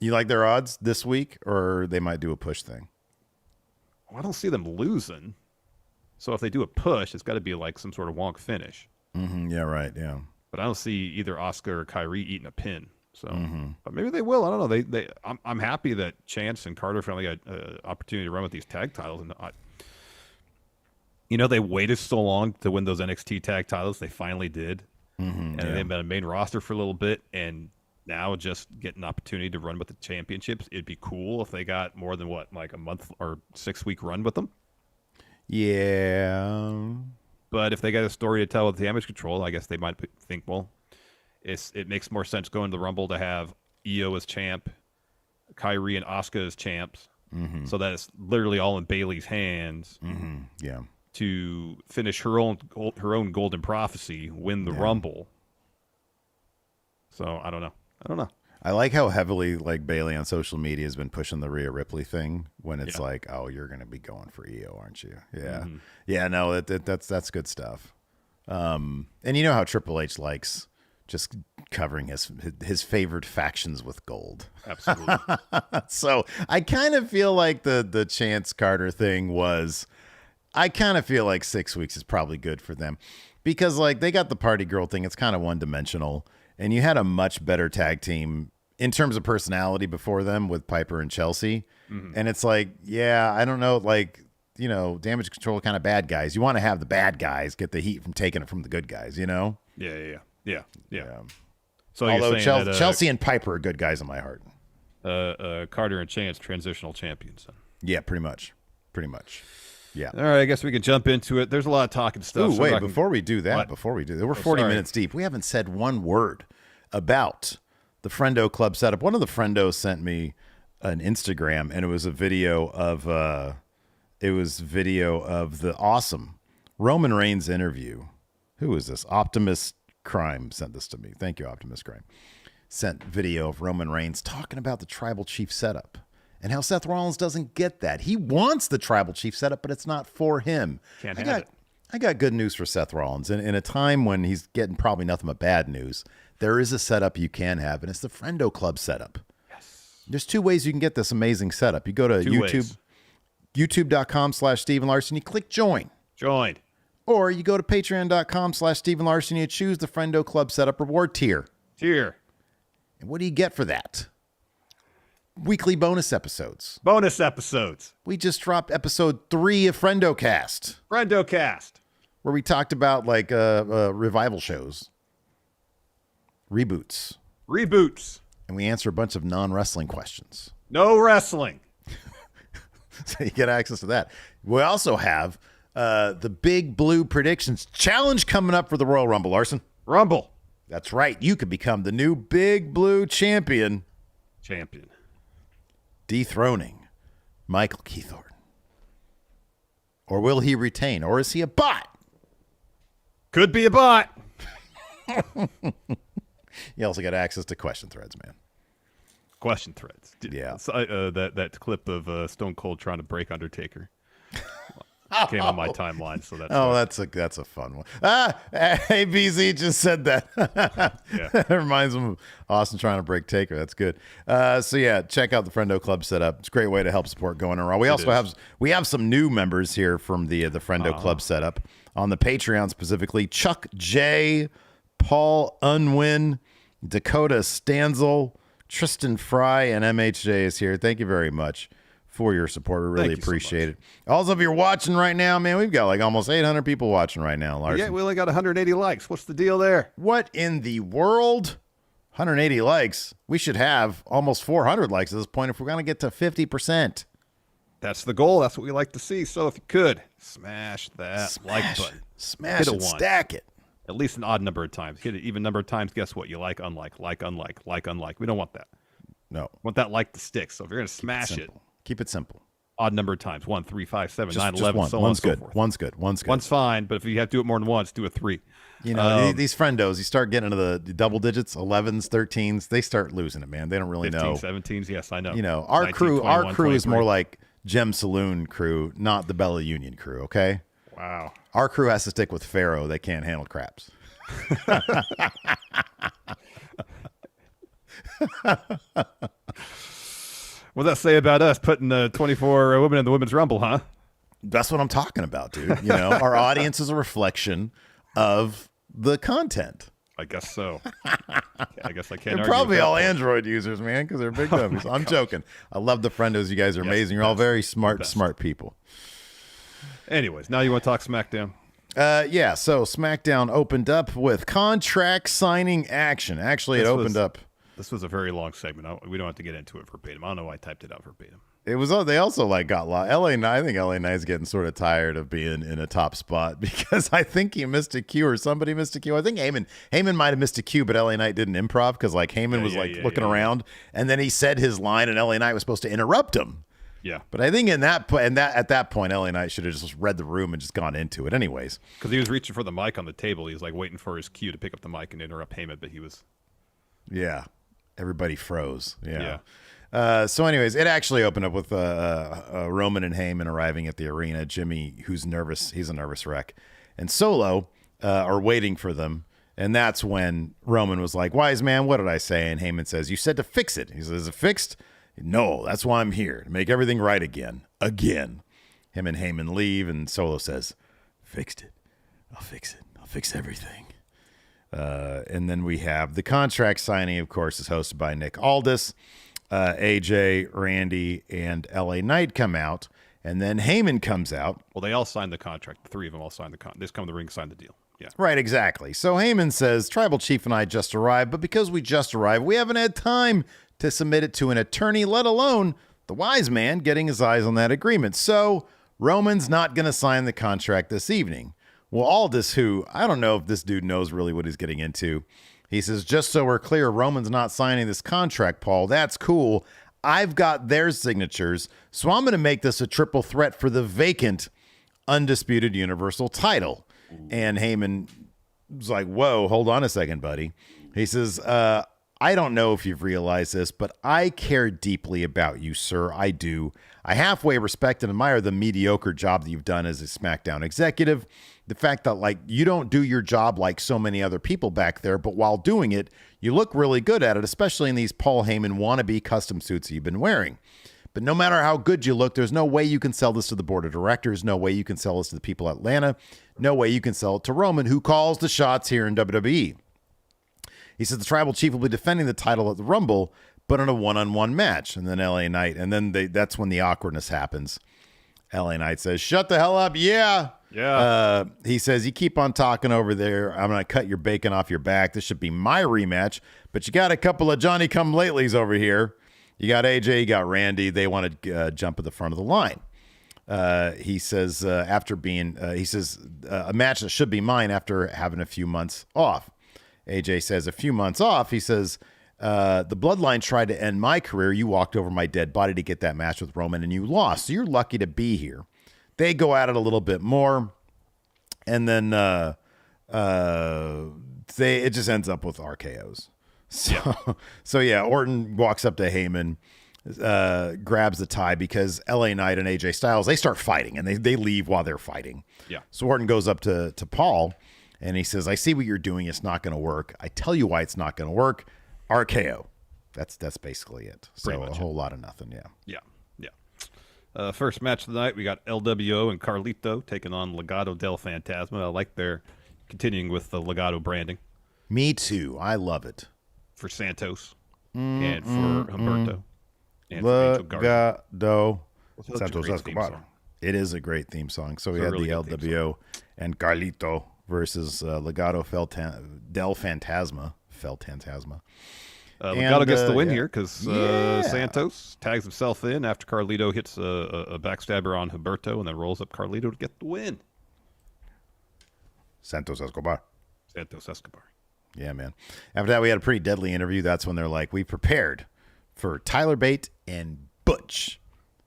You like their odds this week, or they might do a push thing? Well, I don't see them losing. So if they do a push, it's got to be like some sort of wonk finish. Mm-hmm. Yeah, right. Yeah. But I don't see either Oscar or Kyrie eating a pin. So, but maybe they will. I don't know. I'm happy that Chance and Carter finally got an opportunity to run with these tag titles, and they waited so long to win those NXT tag titles. They finally did, and they've been a main roster for a little bit, and now just get an opportunity to run with the championships. It'd be cool if they got more than like a month or 6 week run with them. Yeah. But if they got a story to tell with Damage Control, I guess they might think, well, it makes more sense going to the Rumble to have Io as champ, Kyrie and Asuka as champs, so that it's literally all in Bayley's hands. Yeah. To finish her own golden prophecy, win the Rumble. So I don't know. I like how heavily like Bayley on social media has been pushing the Rhea Ripley thing when it's like, oh, you're going to be going for Io, aren't you? Yeah. Yeah, no, that's good stuff. And you know how Triple H likes just covering his favored factions with gold. Absolutely. So I kind of feel like the Chance Carter thing I kind of feel like 6 weeks is probably good for them because like they got the party girl thing. It's kind of one dimensional. And you had a much better tag team in terms of personality before them with Piper and Chelsea. And it's like, yeah, I don't know, like, Damage Control kind of bad guys. You want to have the bad guys get the heat from taking it from the good guys, Yeah. So although you're saying Chelsea and Piper are good guys in my heart. Carter and Chance transitional champions. Yeah, pretty much. Yeah. All right, I guess we can jump into it. There's a lot of talking stuff. Ooh, wait, before we do that, we're 40 minutes deep. We haven't said one word about the Friendo Club setup. One of the Friendos sent me an Instagram, and it was a video of the awesome Roman Reigns interview. Who is this? Optimus Crime sent this to me. Thank you, Optimus Crime. Sent video of Roman Reigns talking about the Tribal Chief setup. And how Seth Rollins doesn't get that. He wants the Tribal Chief setup, but it's not for him. Can't have it. I got good news for Seth Rollins. In a time when he's getting probably nothing but bad news, there is a setup you can have, and it's the Friendo Club setup. Yes. There's 2 ways you can get this amazing setup. You go to youtube.com/Steven Larson. You click join. Join. Or you go to patreon.com/Steven Larson. You choose the Friendo Club setup reward tier. And what do you get for that? Weekly bonus episodes. We just dropped episode 3 of Friendo Cast, where we talked about like revival shows, reboots, and we answer a bunch of non-wrestling questions. No wrestling. So you get access to that. We also have the Big Blue Predictions Challenge coming up for the Royal Rumble, Larson. Rumble. That's right. You could become the new Big Blue champion. Dethroning Michael Keithorn. Or will he retain? Or is he a bot? Could be a bot. You also got access to question threads, man. Question threads. Yeah. That clip of Stone Cold trying to break Undertaker came on my timeline, so that's a fun one. ABZ just said that. Yeah. It reminds him of Austin trying to break Taker. That's good. So yeah, check out the Friendo Club setup. It's a great way to help support going around. We also have some new members here from the Friendo Club setup on the Patreon, specifically Chuck J, Paul Unwin, Dakota Stanzel, Tristan Fry, and MHJ is here. Thank you very much for your support. We really appreciate it. Also, if you're watching right now, man, we've got like almost 800 people watching right now, Larson. Yeah, we only got 180 likes. What's the deal there? What in the world? 180 likes. We should have almost 400 likes at this point if we're going to get to 50%. That's the goal. That's what we like to see. So if you could, smash that like button. Smash it, stack it. At least an odd number of times. Hit it even number of times. Guess what? You like, unlike. We don't want that. No. We want that like to stick. So if you're going to smash it. Keep it simple. Odd number of times. 1, 3, 5, 7, 9, 11, one. so on and so forth. One's good. One's fine, but if you have to do it more than once, do a 3. You know, these friendos, you start getting into the double digits, 11s, 13s, they start losing it, man. They don't really 15, know. 17s, yes, I know. You know, our 19, crew 21, is more like Gem Saloon crew, not the Bella Union crew, okay? Wow. Our crew has to stick with Pharaoh. They can't handle craps. What's that say about us putting 24 women in the Women's Rumble, huh? That's what I'm talking about, dude. You know, our audience is a reflection of the content. I guess so. I guess I can't They're argue probably with that all point. Android users, man, because they're big dummies. I'm joking. I love the friendos. You guys are amazing. You're all very smart people. Anyways, now you want to talk SmackDown? Yeah, so SmackDown opened up with contract signing action. Actually, it opened up. This was a very long segment. We don't have to get into it verbatim. I don't know why I typed it out verbatim. It was. They also got lost. I think LA Knight's getting sort of tired of being in a top spot because I think he missed a cue or somebody missed a cue. I think Heyman might have missed a cue, but LA Knight didn't improv because like Heyman was looking around and then he said his line and LA Knight was supposed to interrupt him. Yeah, but I think at that point, LA Knight should have just read the room and just gone into it, anyways. Because he was reaching for the mic on the table. He was like waiting for his cue to pick up the mic and interrupt Heyman, but he was. Yeah, everybody froze. Yeah. So, anyways, it actually opened up with Roman and Heyman arriving at the arena. Jimmy, who's nervous, he's a nervous wreck, and Solo are waiting for them. And that's when Roman was like, "Wise man, what did I say?" And Heyman says, "You said to fix it." He says, "Is it fixed?" "No, that's why I'm here, to make everything right again. Again." Him and Heyman leave, and Solo says, "Fixed it. I'll fix it. I'll fix everything." And then we have the contract signing, of course, is hosted by Nick Aldis. AJ, Randy, and LA Knight come out, and then Heyman comes out. Well, they all signed the contract. The 3 of them all signed the contract. They just come to the ring, signed the deal. Yeah. Right, exactly. So Heyman says, "Tribal Chief and I just arrived, but because we just arrived, we haven't had time to submit it to an attorney, let alone the wise man getting his eyes on that agreement. So Roman's not going to sign the contract this evening." Well, Aldis, who I don't know if this dude knows really what he's getting into, he says, "Just so we're clear, Roman's not signing this contract, Paul. That's cool. I've got their signatures, so I'm going to make this a triple threat for the vacant, undisputed Universal title." And Heyman was like, "Whoa, hold on a second, buddy." He says, I don't know if you've realized this, but I care deeply about you, sir. I do. I halfway respect and admire the mediocre job that you've done as a SmackDown executive. The fact that, like, you don't do your job like so many other people back there, but while doing it, you look really good at it, especially in these Paul Heyman wannabe custom suits you've been wearing. But no matter how good you look, there's no way you can sell this to the board of directors. No way you can sell this to the people at Atlanta. No way you can sell it to Roman, who calls the shots here in WWE. He says the tribal chief will be defending the title at the Rumble, but in a one-on-one match. And then LA Knight, and then that's when the awkwardness happens. LA Knight says, shut the hell up. Yeah. He says, you keep on talking over there. I'm going to cut your bacon off your back. This should be my rematch. But you got a couple of Johnny-come-latelys over here. You got AJ, you got Randy. They want to jump at the front of the line. He says, a match that should be mine after having a few months off. AJ says, a few months off. He says, the Bloodline tried to end my career. You walked over my dead body to get that match with Roman, and you lost. So you're lucky to be here. They go at it a little bit more, and then it just ends up with RKOs. So yeah, Orton walks up to Heyman, grabs the tie because LA Knight and AJ Styles, they start fighting, and they leave while they're fighting. Yeah. So Orton goes up to Paul, and he says, I see what you're doing. It's not going to work. I tell you why it's not going to work. RKO. That's basically it. So a whole lot of nothing. Yeah. First match of the night, we got LWO and Carlito taking on Legado del Fantasma. I like their continuing with the Legado branding. Me too. I love it. For Santos and for Humberto. And for Legado Santos Escobar. It is a great theme song. So we had really the LWO and Carlito versus Legado del Fantasma. Legado gets the win here because Santos tags himself in after Carlito hits a backstabber on Humberto and then rolls up Carlito to get the win. Santos Escobar. Yeah, man. After that, we had a pretty deadly interview. That's when they're like, we prepared for Tyler Bate and Butch.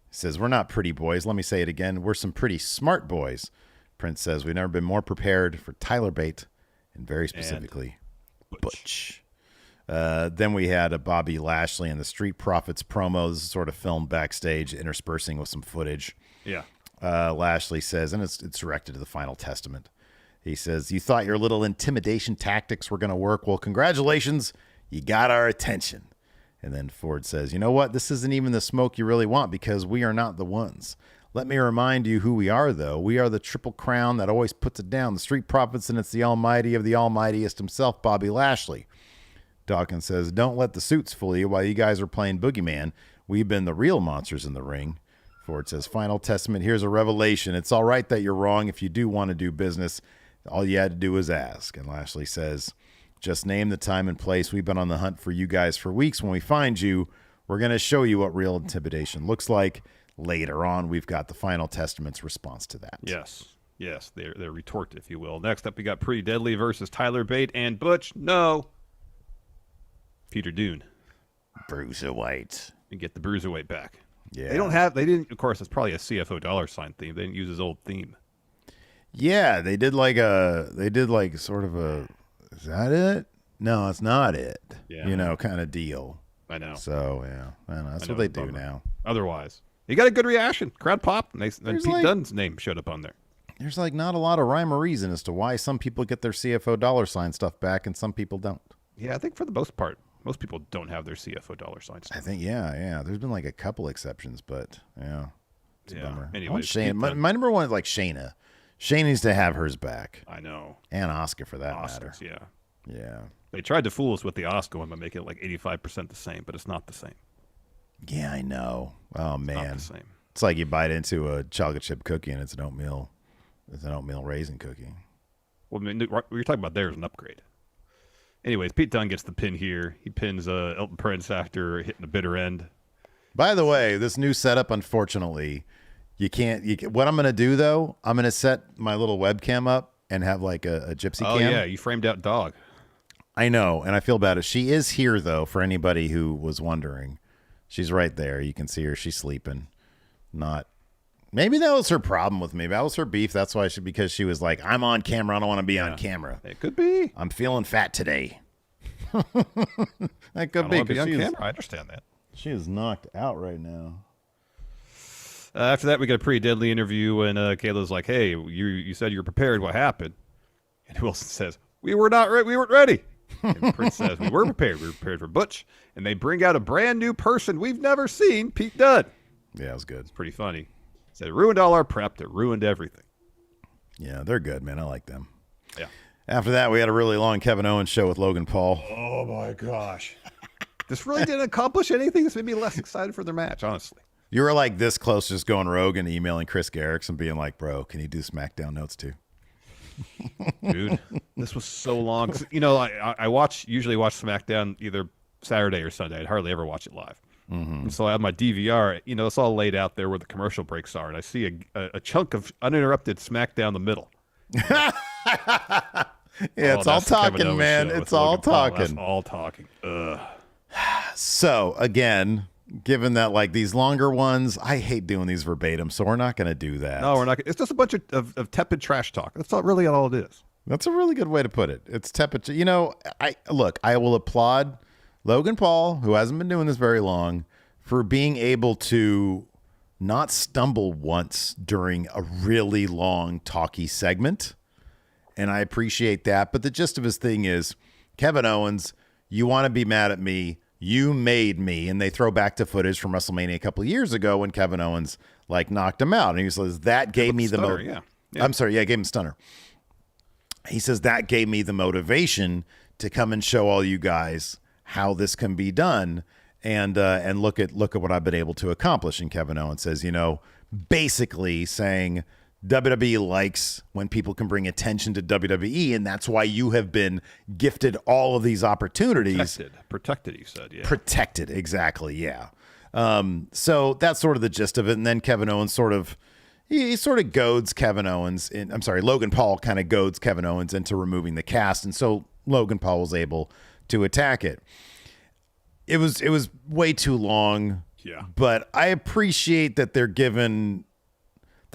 He says, we're not pretty boys. Let me say it again. We're some pretty smart boys. Prince says, we've never been more prepared for Tyler Bate and very specifically Butch. Then we had a Bobby Lashley and the Street Profits promos sort of filmed backstage, interspersing with some footage. Yeah. Lashley says, and it's directed to the Final Testament. He says, you thought your little intimidation tactics were going to work. Well, congratulations. You got our attention. And then Ford says, you know what? This isn't even the smoke you really want because we are not the ones. Let me remind you who we are, though. We are the Triple Crown that always puts it down. The Street Profits, and it's the almighty of the almightiest himself, Bobby Lashley. Dawkins says, don't let the suits fool you while you guys are playing boogeyman. We've been the real monsters in the ring. Ford says, Final Testament, here's a revelation. It's all right that you're wrong if you do want to do business. All you had to do was ask. And Lashley says, just name the time and place. We've been on the hunt for you guys for weeks. When we find you, we're going to show you what real intimidation looks like. Later on, we've got the Final Testament's response to that. Yes, their retort, if you will. Next up, we got Pretty Deadly versus Tyler Bate and Butch. No. Peter Dunne. Bruiserweight. And get the Bruiserweight back. Yeah. They didn't, of course, it's probably a CFO $ theme. They didn't use his old theme. Yeah, they did like sort of a, is that it? No, it's not it. Yeah. Kind of deal. I know. So, yeah, I know. That's what they do now. Otherwise, you got a good reaction. Crowd popped, and Pete Dunne's name showed up on there. There's not a lot of rhyme or reason as to why some people get their CFO $ stuff back and some people don't. Yeah, I think for the most part, most people don't have their CFO $ stuff. I think, yeah. There's been like a couple exceptions, but yeah. It's a bummer. Anyways, Shayna. My number one is like Shayna. Shayna needs to have hers back. I know. And Asuka for that matter. Yeah. They tried to fool us with the Asuka one by making it like 85% the same, but it's not the same. Yeah, I know. Oh, man. Not the same. It's like you bite into a chocolate chip cookie and it's an oatmeal raisin cookie. Well, I mean, what you're talking about there is an upgrade. Anyways, Pete Dunne gets the pin here. He pins Elton Prince after hitting the bitter end. By the way, this new setup, unfortunately, what I'm going to do, though, I'm going to set my little webcam up and have like a gypsy cam. Oh, yeah, you framed out dog. I know, and I feel bad. She is here, though, for anybody who was wondering. She's right there. You can see her. She's sleeping. Maybe that was her problem with me. That was her beef. That's why because she was like, I'm on camera. I don't want to be on camera. It could be. I'm feeling fat today. That could I be don't be on because camera. I understand that. she is knocked out right now. After that, we get a pretty deadly interview, and Kayla's like, "Hey, you said you were prepared. What happened?" And Wilson says, "We were not ready. We weren't ready." And Prince says, "We were prepared. We were prepared for Butch." And they bring out a brand new person we've never seen, Pete Dunne. Yeah, it was good. It's pretty funny. Said it ruined all our prep. It ruined everything. Yeah, they're good, man. I like them. Yeah. After that, we had a really long Kevin Owens show with Logan Paul. Oh my gosh. This really didn't accomplish anything. This made me less excited for their match, honestly. You were like this close to just going rogue and emailing Chris Garrix and being like, bro, can you do Smackdown notes too? Dude, this was so long. 'Cause, I usually watch Smackdown either Saturday or Sunday. I'd hardly ever watch it live. And so I have my DVR. It's all laid out there where the commercial breaks are, and I see a chunk of uninterrupted Smackdown in the middle. It's all talking, man. It's all talking. That's all talking. Ugh. So, again, given that like these longer ones, I hate doing these verbatim, so we're not going to do that. No, we're not. It's just a bunch of tepid trash talk. That's not really all it is. That's a really good way to put it. It's tepid. I will applaud Logan Paul, who hasn't been doing this very long, for being able to not stumble once during a really long talky segment. And I appreciate that. But the gist of his thing is, Kevin Owens, you want to be mad at me. You made me. And they throw back to footage from WrestleMania a couple of years ago when Kevin Owens like knocked him out. And he says, that gave me the motivation. Yeah. I'm sorry. Yeah, I gave him a stunner. He says, that gave me the motivation to come and show all you guys how this can be done. And look at what I've been able to accomplish. And Kevin Owens says, basically saying WWE likes when people can bring attention to WWE, and that's why you have been gifted all of these opportunities. Protected, he said, yeah. Protected, exactly, yeah. So that's sort of the gist of it. And then Kevin Owens he sort of goads Logan Paul kind of goads Kevin Owens into removing the cast, and so Logan Paul was able to attack it. It was way too long. Yeah. But I appreciate that they're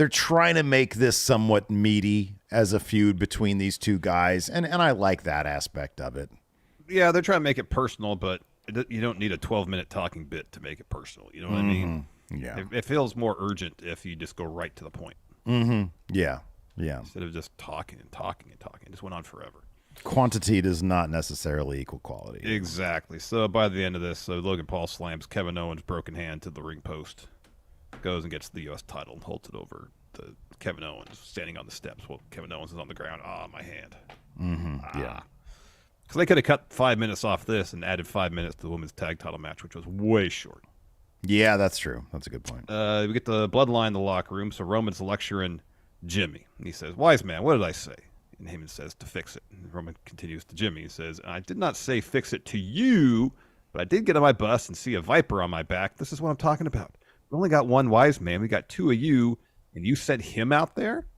trying to make this somewhat meaty as a feud between these two guys, and I like that aspect of it. Yeah, they're trying to make it personal, but you don't need a 12-minute talking bit to make it personal. You know what I mean? Yeah. It feels more urgent if you just go right to the point. Yeah. Instead of just talking and talking and talking. It just went on forever. Quantity does not necessarily equal quality. Exactly. So by the end of this, Logan Paul slams Kevin Owens' broken hand to the ring post, goes and gets the U.S. title and holds it over to Kevin Owens standing on the steps while Kevin Owens is on the ground. My hand. Yeah. Because they could have cut 5 minutes off this and added 5 minutes to the women's tag title match, which was way short. Yeah, that's true. That's a good point. We get the bloodline in the locker room. So Roman's lecturing Jimmy. And he says, "Wise man, what did I say?" And Heyman says, "To fix it." And Roman continues to Jimmy. He says, "I did not say fix it to you, but I did get on my bus and see a viper on my back. This is what I'm talking about. We only got one wise man. We got two of you, and you sent him out there?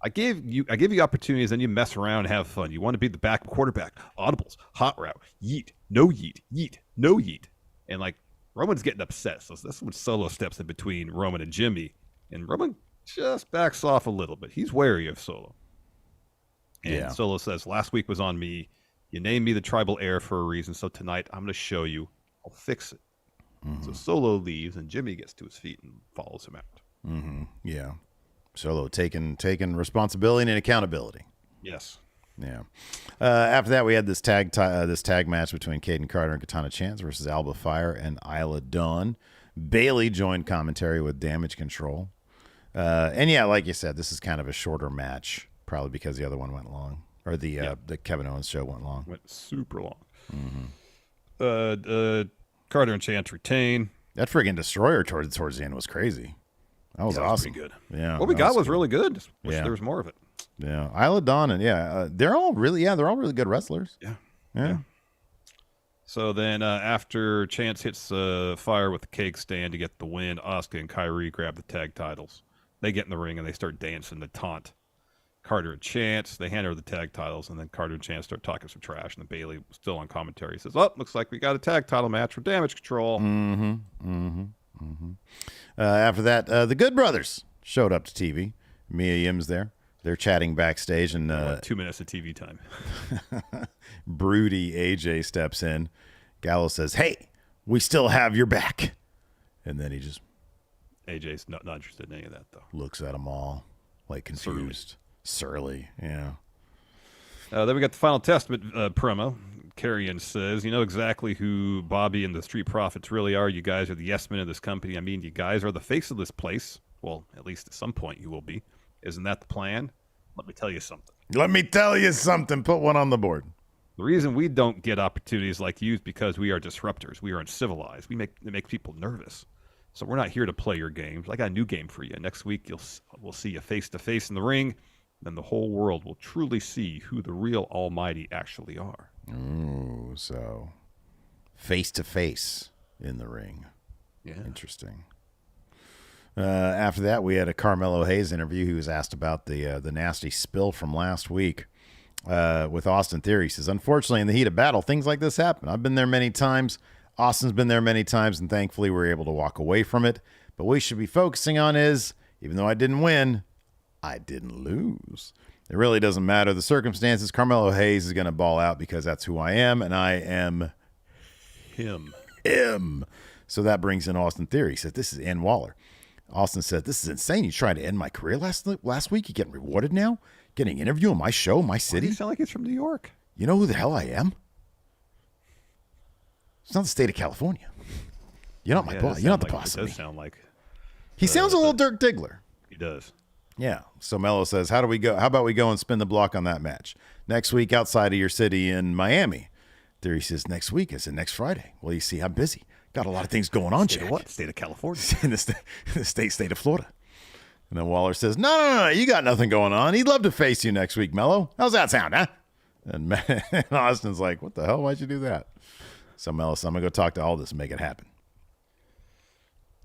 I give you opportunities, and you mess around and have fun. You want to be the backup quarterback, audibles, hot route, yeet, no yeet, yeet, no yeet." And like Roman's getting upset. So that's when Solo steps in between Roman and Jimmy. And Roman just backs off a little bit. He's wary of Solo. And Solo says, "Last week was on me. You named me the tribal heir for a reason. So tonight I'm going to show you. I'll fix it." So Solo leaves, and Jimmy gets to his feet and follows him out. Yeah. Solo taking responsibility and accountability. Yes. Yeah. After that, we had this tag match between Caden Carter and Katana Chance versus Alba Fire and Isla Dawn. Bailey joined commentary with Damage Control. And yeah, like you said, this is kind of a shorter match, probably because the other one went long, or the Kevin Owens show went long. Went super long. Carter and Chance retain. That friggin' destroyer towards the end was crazy. That was awesome. Pretty good. Yeah. What we got was really good. Just wish there was more of it. Yeah. Isla Dawn and they're all really good wrestlers. Yeah. So then after Chance hits Fire with the cake stand to get the win, Asuka and Kyrie grab the tag titles. They get in the ring and they start dancing the taunt. Carter and Chance, they hand over the tag titles, and then Carter and Chance start talking some trash, and then Bailey, still on commentary, says, "Oh, looks like we got a tag title match for Damage Control." After that, the Good Brothers showed up to TV. Mia Yim's there. They're chatting backstage, and 2 minutes of TV time. broody AJ steps in. Gallows says, "Hey, we still have your back." And then he just AJ's not interested in any of that, though. looks at them all like confused. Surly. Yeah. Then we got the Final Testament promo. Carrion says, "You know exactly who Bobby and the Street Profits really are. You guys are the yes men of this company. I mean, you guys are the face of this place. Well, at least at some point you will be. Isn't that the plan? Let me tell you something. Let me tell you something. Put one on the board. The reason we don't get opportunities like you is because we are disruptors. We are uncivilized. It makes people nervous. So we're not here to play your games. I got a new game for you. Next week we'll see you face to face in the ring. Then the whole world will truly see who the real Almighty actually are." Ooh, so face to face in the ring. Yeah. Interesting. After that, we had a Carmelo Hayes interview. He was asked about the nasty spill from last week with Austin Theory. He says, "Unfortunately, in the heat of battle, things like this happen. I've been there many times. Austin's been there many times, and thankfully we're able to walk away from it. But what we should be focusing on is, even though I didn't win, I didn't lose. It really doesn't matter the circumstances. Carmelo Hayes is going to ball out because that's who I am, and I am Him. So that brings in Austin Theory. He said, "This is Ann Waller." Austin said, "This is insane. You trying to end my career last week? You getting rewarded now? Getting an interview on my show, my Why city? do you sound like he's from New York? You know who the hell I am? It's not the state of California. You're not my boss. You're not the boss It of does me." sound like He sounds a little Dirk Diggler. he does. Yeah. So Mello says, "How do we go? How about we go and spin the block on that match next week outside of your city in Miami?" Theory says, "Next week." I said, "Next Friday." "Well, you see, I'm busy. Got a lot of things going on, State Jack." of what? State of California. in the state of Florida. And then Waller says, No, you got nothing going on. He'd love to face you next week, Mello. How's that sound, huh?" And Austin's like, "What the hell? Why'd you do that?" So Mello says, "I'm going to go talk to Aldis and make it happen."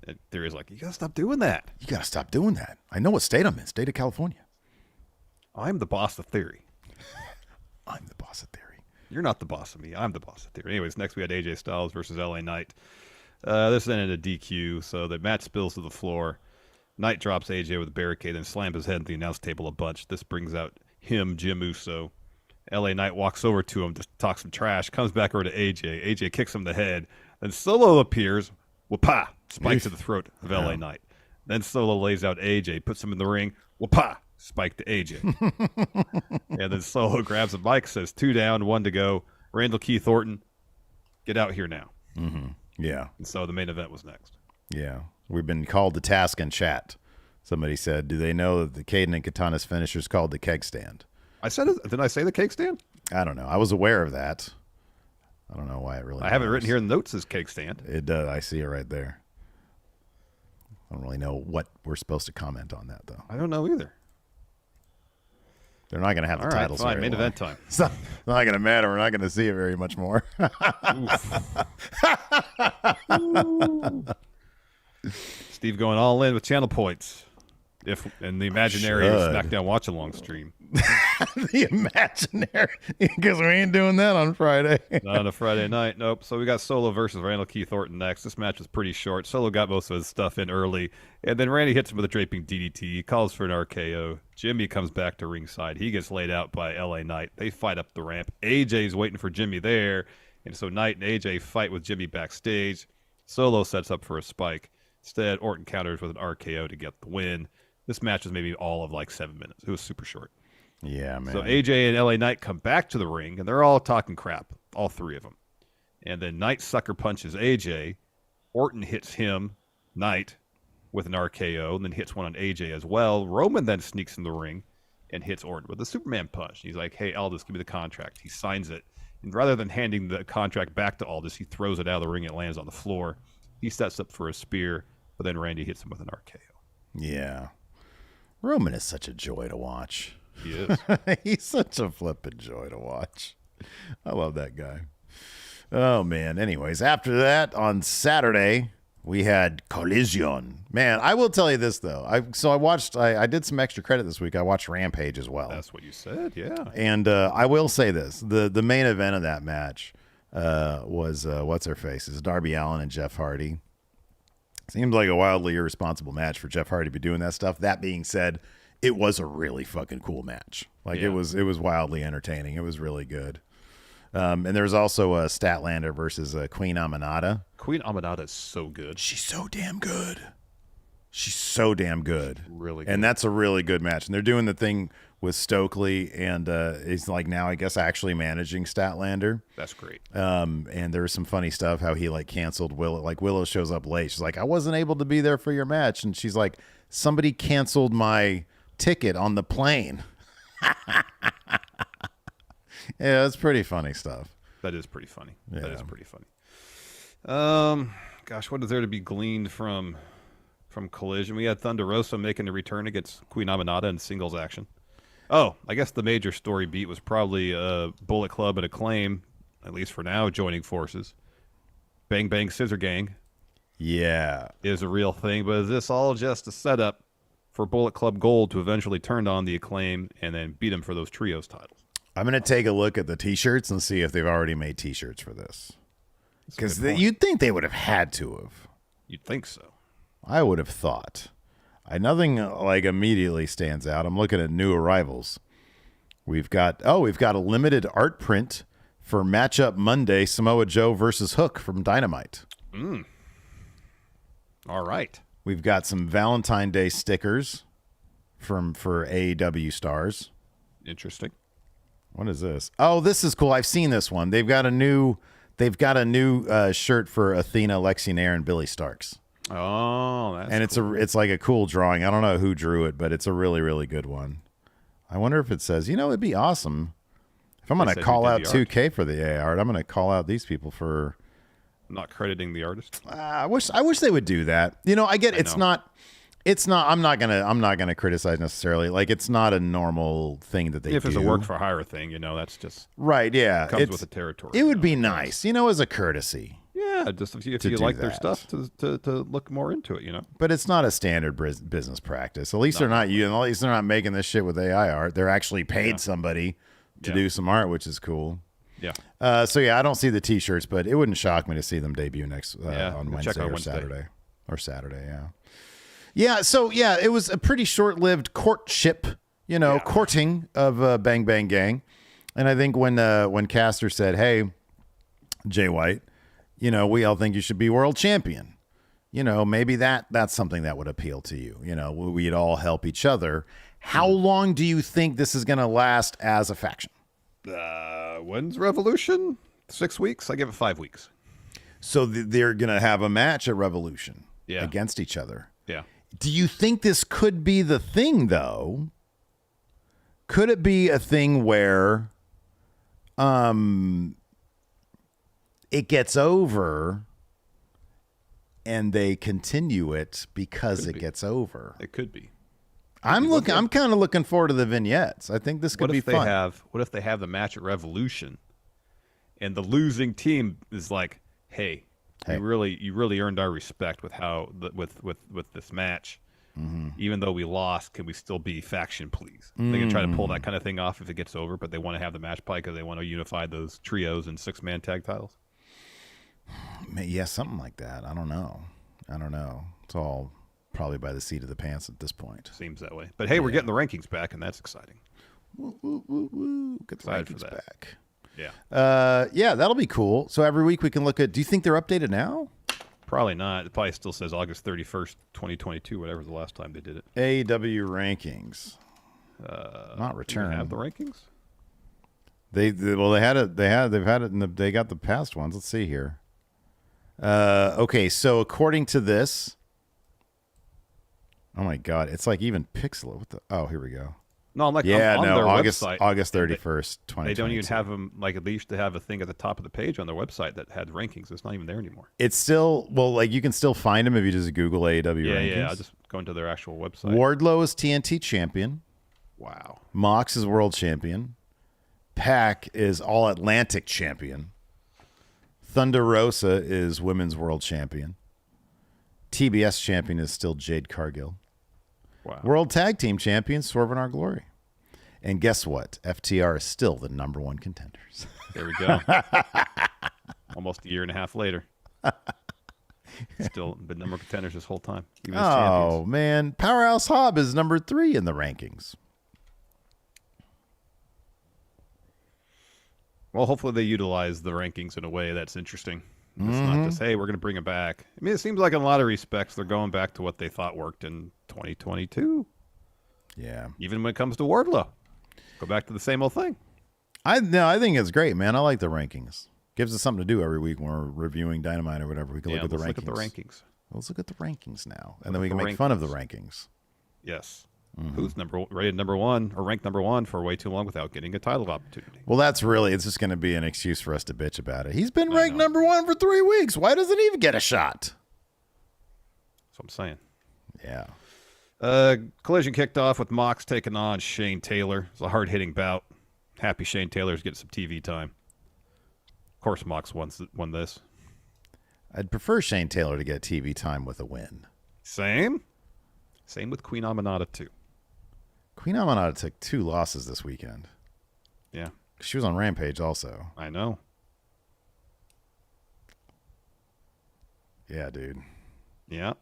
And Theory's like, "You gotta stop doing that. "You got to stop doing that. I know what state I'm in, state of California." I'm the boss of Theory. "I'm the boss of Theory." You're not the boss of me. I'm the boss of Theory." Anyways, next we had AJ Styles versus LA Knight. This ended in a DQ, so the match spills to the floor. Knight drops AJ with a barricade and slams his head into the announce table a bunch. This brings out him, Jim Uso. LA Knight walks over to him to talk some trash, comes back over to AJ. AJ kicks him in the head. Then Solo appears. Whoop-ah! Spike to the throat of LA Knight. Then Solo lays out AJ, puts him in the ring. Whoop-ah! Spike to AJ. And then Solo grabs the mic, says 2 down, 1 to go. Randall Keith Orton, get out here now. Yeah. And so the main event was next. Yeah. We've been called to task in chat. Somebody said, "Do they know that the Caden and Katana's finisher is called the keg stand?" I said it. Didn't I say the cake stand? I don't know. I was aware of that. I don't know why it really I have it matters. written here in the notes as cake stand. It does. I see it right there. I don't really know what we're supposed to comment on that, though. I don't know either. They're not going to have All the right, titles. fine. very Main long. event time. It's not going to matter. We're not going to see it very much more. Steve going all in with channel points. If in the imaginary Should. Smackdown watch along stream. The imaginary, because we ain't doing that on Friday. Not on a Friday night. Nope. So we got Solo versus Randall Keith Orton next. This match was pretty short. Solo got most of his stuff in early. And then Randy hits him with a draping DDT. He calls for an RKO. Jimmy comes back to ringside. He gets laid out by LA Knight. They fight up the ramp. AJ's waiting for Jimmy there. And so Knight and AJ fight with Jimmy backstage. Solo sets up for a spike. Instead, Orton counters with an RKO to get the win. This match was maybe all of like 7 minutes. It was super short. Yeah, man. So AJ and LA Knight come back to the ring, and they're all talking crap, all 3 of them. And then Knight sucker punches AJ. Orton hits him, Knight, with an RKO, and then hits one on AJ as well. Roman then sneaks in the ring and hits Orton with a Superman punch. He's like, "Hey, Aldis, give me the contract." He signs it. And rather than handing the contract back to Aldis, he throws it out of the ring and it lands on the floor. He sets up for a spear, but then Randy hits him with an RKO. Yeah. Roman is such a joy to watch. He is. He's such a flippin' joy to watch. I love that guy. Oh, man. Anyways, after that, on Saturday, we had Collision. Man, I will tell you this, though. I did some extra credit this week. I watched Rampage as well. That's what you said, yeah. And I will say this. The main event of that match was, what's-her-face? It's Darby Allin and Jeff Hardy. Seems like a wildly irresponsible match for Jeff Hardy to be doing that stuff. That being said, it was a really fucking cool match. Like it was wildly entertaining. It was really good. And there's also Statlander versus Queen Aminata. Queen Aminata is so good. She's so damn good. She's so damn good. Really good. And that's a really good match. And they're doing the thing with Stokely, and he's like now, I guess, actually managing Statlander. That's great. And there was some funny stuff how he like canceled Willow. Like Willow shows up late. She's like, I wasn't able to be there for your match. And she's like, somebody canceled my ticket on the plane. Yeah, it's pretty funny stuff. That is pretty funny. Yeah. That is pretty funny. Gosh, what is there to be gleaned from Collision? We had Thunder Rosa making a return against Queen Aminata in singles action. Oh, I guess the major story beat was probably Bullet Club and Acclaim, at least for now, joining forces. Bang Bang Scissor Gang. Yeah. Is a real thing, but is this all just a setup for Bullet Club Gold to eventually turn on the Acclaim and then beat them for those trios titles? I'm going to take a look at the T-shirts and see if they've already made T-shirts for this. Because you'd think they would have had to have. You'd think so. I would have thought. Nothing like immediately stands out. I'm looking at new arrivals. We've got a limited art print for Matchup Monday, Samoa Joe versus Hook from Dynamite. All right. We've got some Valentine Day stickers for AEW stars. Interesting. What is this? Oh, this is cool. I've seen this one. They've got a new shirt for Athena, Lexi Nair, and Billy Starks. Oh, that's and cool. it's like a cool drawing. I don't know who drew it, but it's a really, really good one. I wonder if it says, it'd be awesome if I'm going to call out 2K for the A art. I'm going to call out these people for not crediting the artist. I wish they would do that. I get it's not. I'm not gonna criticize necessarily. Like it's not a normal thing that they do. If it's a work for hire thing, that's just right. Yeah, comes with the territory. It would be nice, as a courtesy. Yeah, just if you like their stuff, to look more into it, But it's not a standard business practice. At least they're not At least they're not making this shit with AI art. They're actually paid somebody to do some art, which is cool. Yeah. So I don't see the T-shirts, but it wouldn't shock me to see them debut next on Wednesday or Saturday. Yeah. Yeah, so it was a pretty short-lived courtship, courting of Bang Bang Gang. And I think when Caster said, hey, Jay White, we all think you should be world champion. Maybe that's something that would appeal to you. We'd all help each other. How long do you think this is going to last as a faction? When's Revolution? 6 weeks? I give it 5 weeks. So they're going to have a match at Revolution Yeah. against each other. Yeah. Do you think this could be the thing, though? Could it be a thing where it gets over and they continue it because it gets over? It could be. I'm kind of looking forward to the vignettes. I think this could be fun. What if they have the match at Revolution and the losing team is like, hey, you really earned our respect with with this match. Mm-hmm. Even though we lost, can we still be faction, please? Mm-hmm. They can try to pull that kind of thing off if it gets over, but they want to have the match probably because they want to unify those trios and 6-man tag titles. Yeah, something like that. I don't know. It's all probably by the seat of the pants at this point. Seems that way. But hey, we're getting the rankings back, and that's exciting. Woo. Get the rankings back. Yeah. That'll be cool. So every week we can look at. Do you think they're updated now? Probably not. It probably still says August 31st, 2022, whatever the last time they did it. AEW rankings. Not return. Do they have the rankings? They've had it, they got the past ones. Let's see here. Okay, so according to this, oh my God, it's like even pixel. Here we go. No, I'm like, on their August 31st, 2022. They don't even have them, like, they used to have a thing at the top of the page on their website that had rankings. It's not even there anymore. It's still, you can still find them if you just Google AEW rankings. Yeah, I'll just go into their actual website. Wardlow is TNT champion. Wow. Mox is world champion. Pac is All Atlantic champion. Thunder Rosa is women's world champion. TBS champion is still Jade Cargill. Wow. World Tag Team champion, Swerve in Our Glory. And guess what? FTR is still the number one contenders. There we go. Almost a year and a half later. Still been number one contenders this whole time. Even as champions. Man. Powerhouse Hobb is number 3 in the rankings. Well, hopefully they utilize the rankings in a way that's interesting. It's not just, hey, we're going to bring it back. I mean, it seems like in a lot of respects they're going back to what they thought worked in 2022. Yeah. Even when it comes to Wardlow. Go back to the same old thing. I think it's great, man. I like the rankings. Gives us something to do every week when we're reviewing Dynamite or whatever. We can look at the rankings. Look at the rankings. Let's look at the rankings now. And then we can make fun of the rankings. Yes. Who's rated number 1 or ranked number 1 for way too long without getting a title opportunity? Well, it's just going to be an excuse for us to bitch about it. He's been ranked number 1 for 3 weeks. Why doesn't he even get a shot? That's what I'm saying. Yeah. Collision kicked off with Mox taking on Shane Taylor. It's a hard-hitting bout. Happy Shane Taylor's getting some TV time. Of course, Mox won this. I'd prefer Shane Taylor to get TV time with a win. Same with Queen Aminata, too. Queen Aminata took 2 losses this weekend. Yeah. She was on Rampage also. I know. Yeah, dude. Yeah.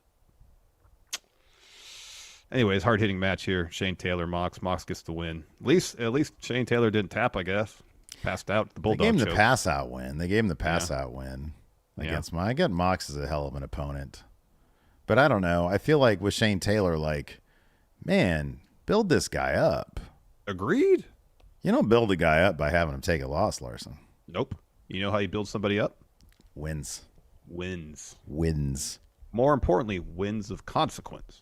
Anyways, hard-hitting match here. Shane Taylor, Mox. Mox gets the win. At least Shane Taylor didn't tap, I guess. Passed out at the Bulldog They gave him show. the pass-out win. Against I get Mox as a hell of an opponent. But I don't know. I feel like with Shane Taylor, man, build this guy up. Agreed. You don't build a guy up by having him take a loss, Larson. Nope. You know how you build somebody up? Wins. More importantly, wins of consequence.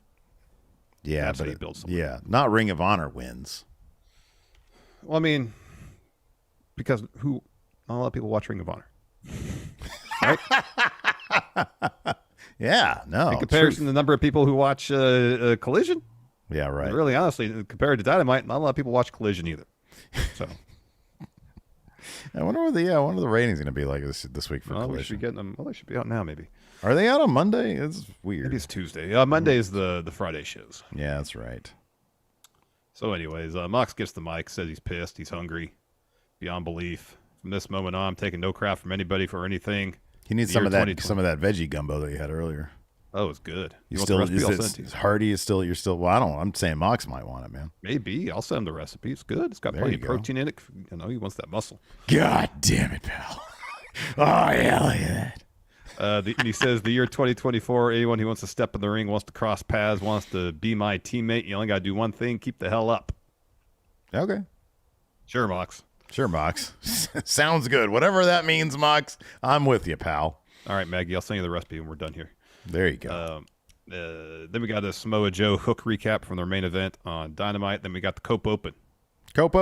Yeah, That's how you build somebody. Yeah, not Ring of Honor wins. Well, I mean, because not a lot of people watch Ring of Honor. Right? Yeah, no. In comparison to the number of people who watch Collision. Yeah, right. Really, honestly, compared to Dynamite, not a lot of people watch Collision either. So, I wonder what the ratings going to be like this week for Collision. We should get them. Well, they should be out now, maybe. Are they out on Monday? It's weird. Maybe it's Tuesday. Monday is the Friday shows. Yeah, that's right. So, anyways, Mox gets the mic, says he's pissed, he's hungry, beyond belief. From this moment on, I'm taking no crap from anybody for anything. He needs some of that veggie gumbo that you had earlier. Oh, it's good. Hardy is still. You're still. Well, I'm saying Mox might want it, man. Maybe I'll send him the recipe. It's good. It's got plenty of protein in it. He wants that muscle. God damn it, pal! Oh yeah, look at that. He says the year 2024. Anyone who wants to step in the ring, wants to cross paths, wants to be my teammate. You only got to do one thing: keep the hell up. Okay. Sure, Mox. Sounds good. Whatever that means, Mox. I'm with you, pal. All right, Maggie. I'll send you the recipe when we're done here. There you go. Then we got a Samoa Joe hook recap from their main event on Dynamite. Then we got the Cope Open. Got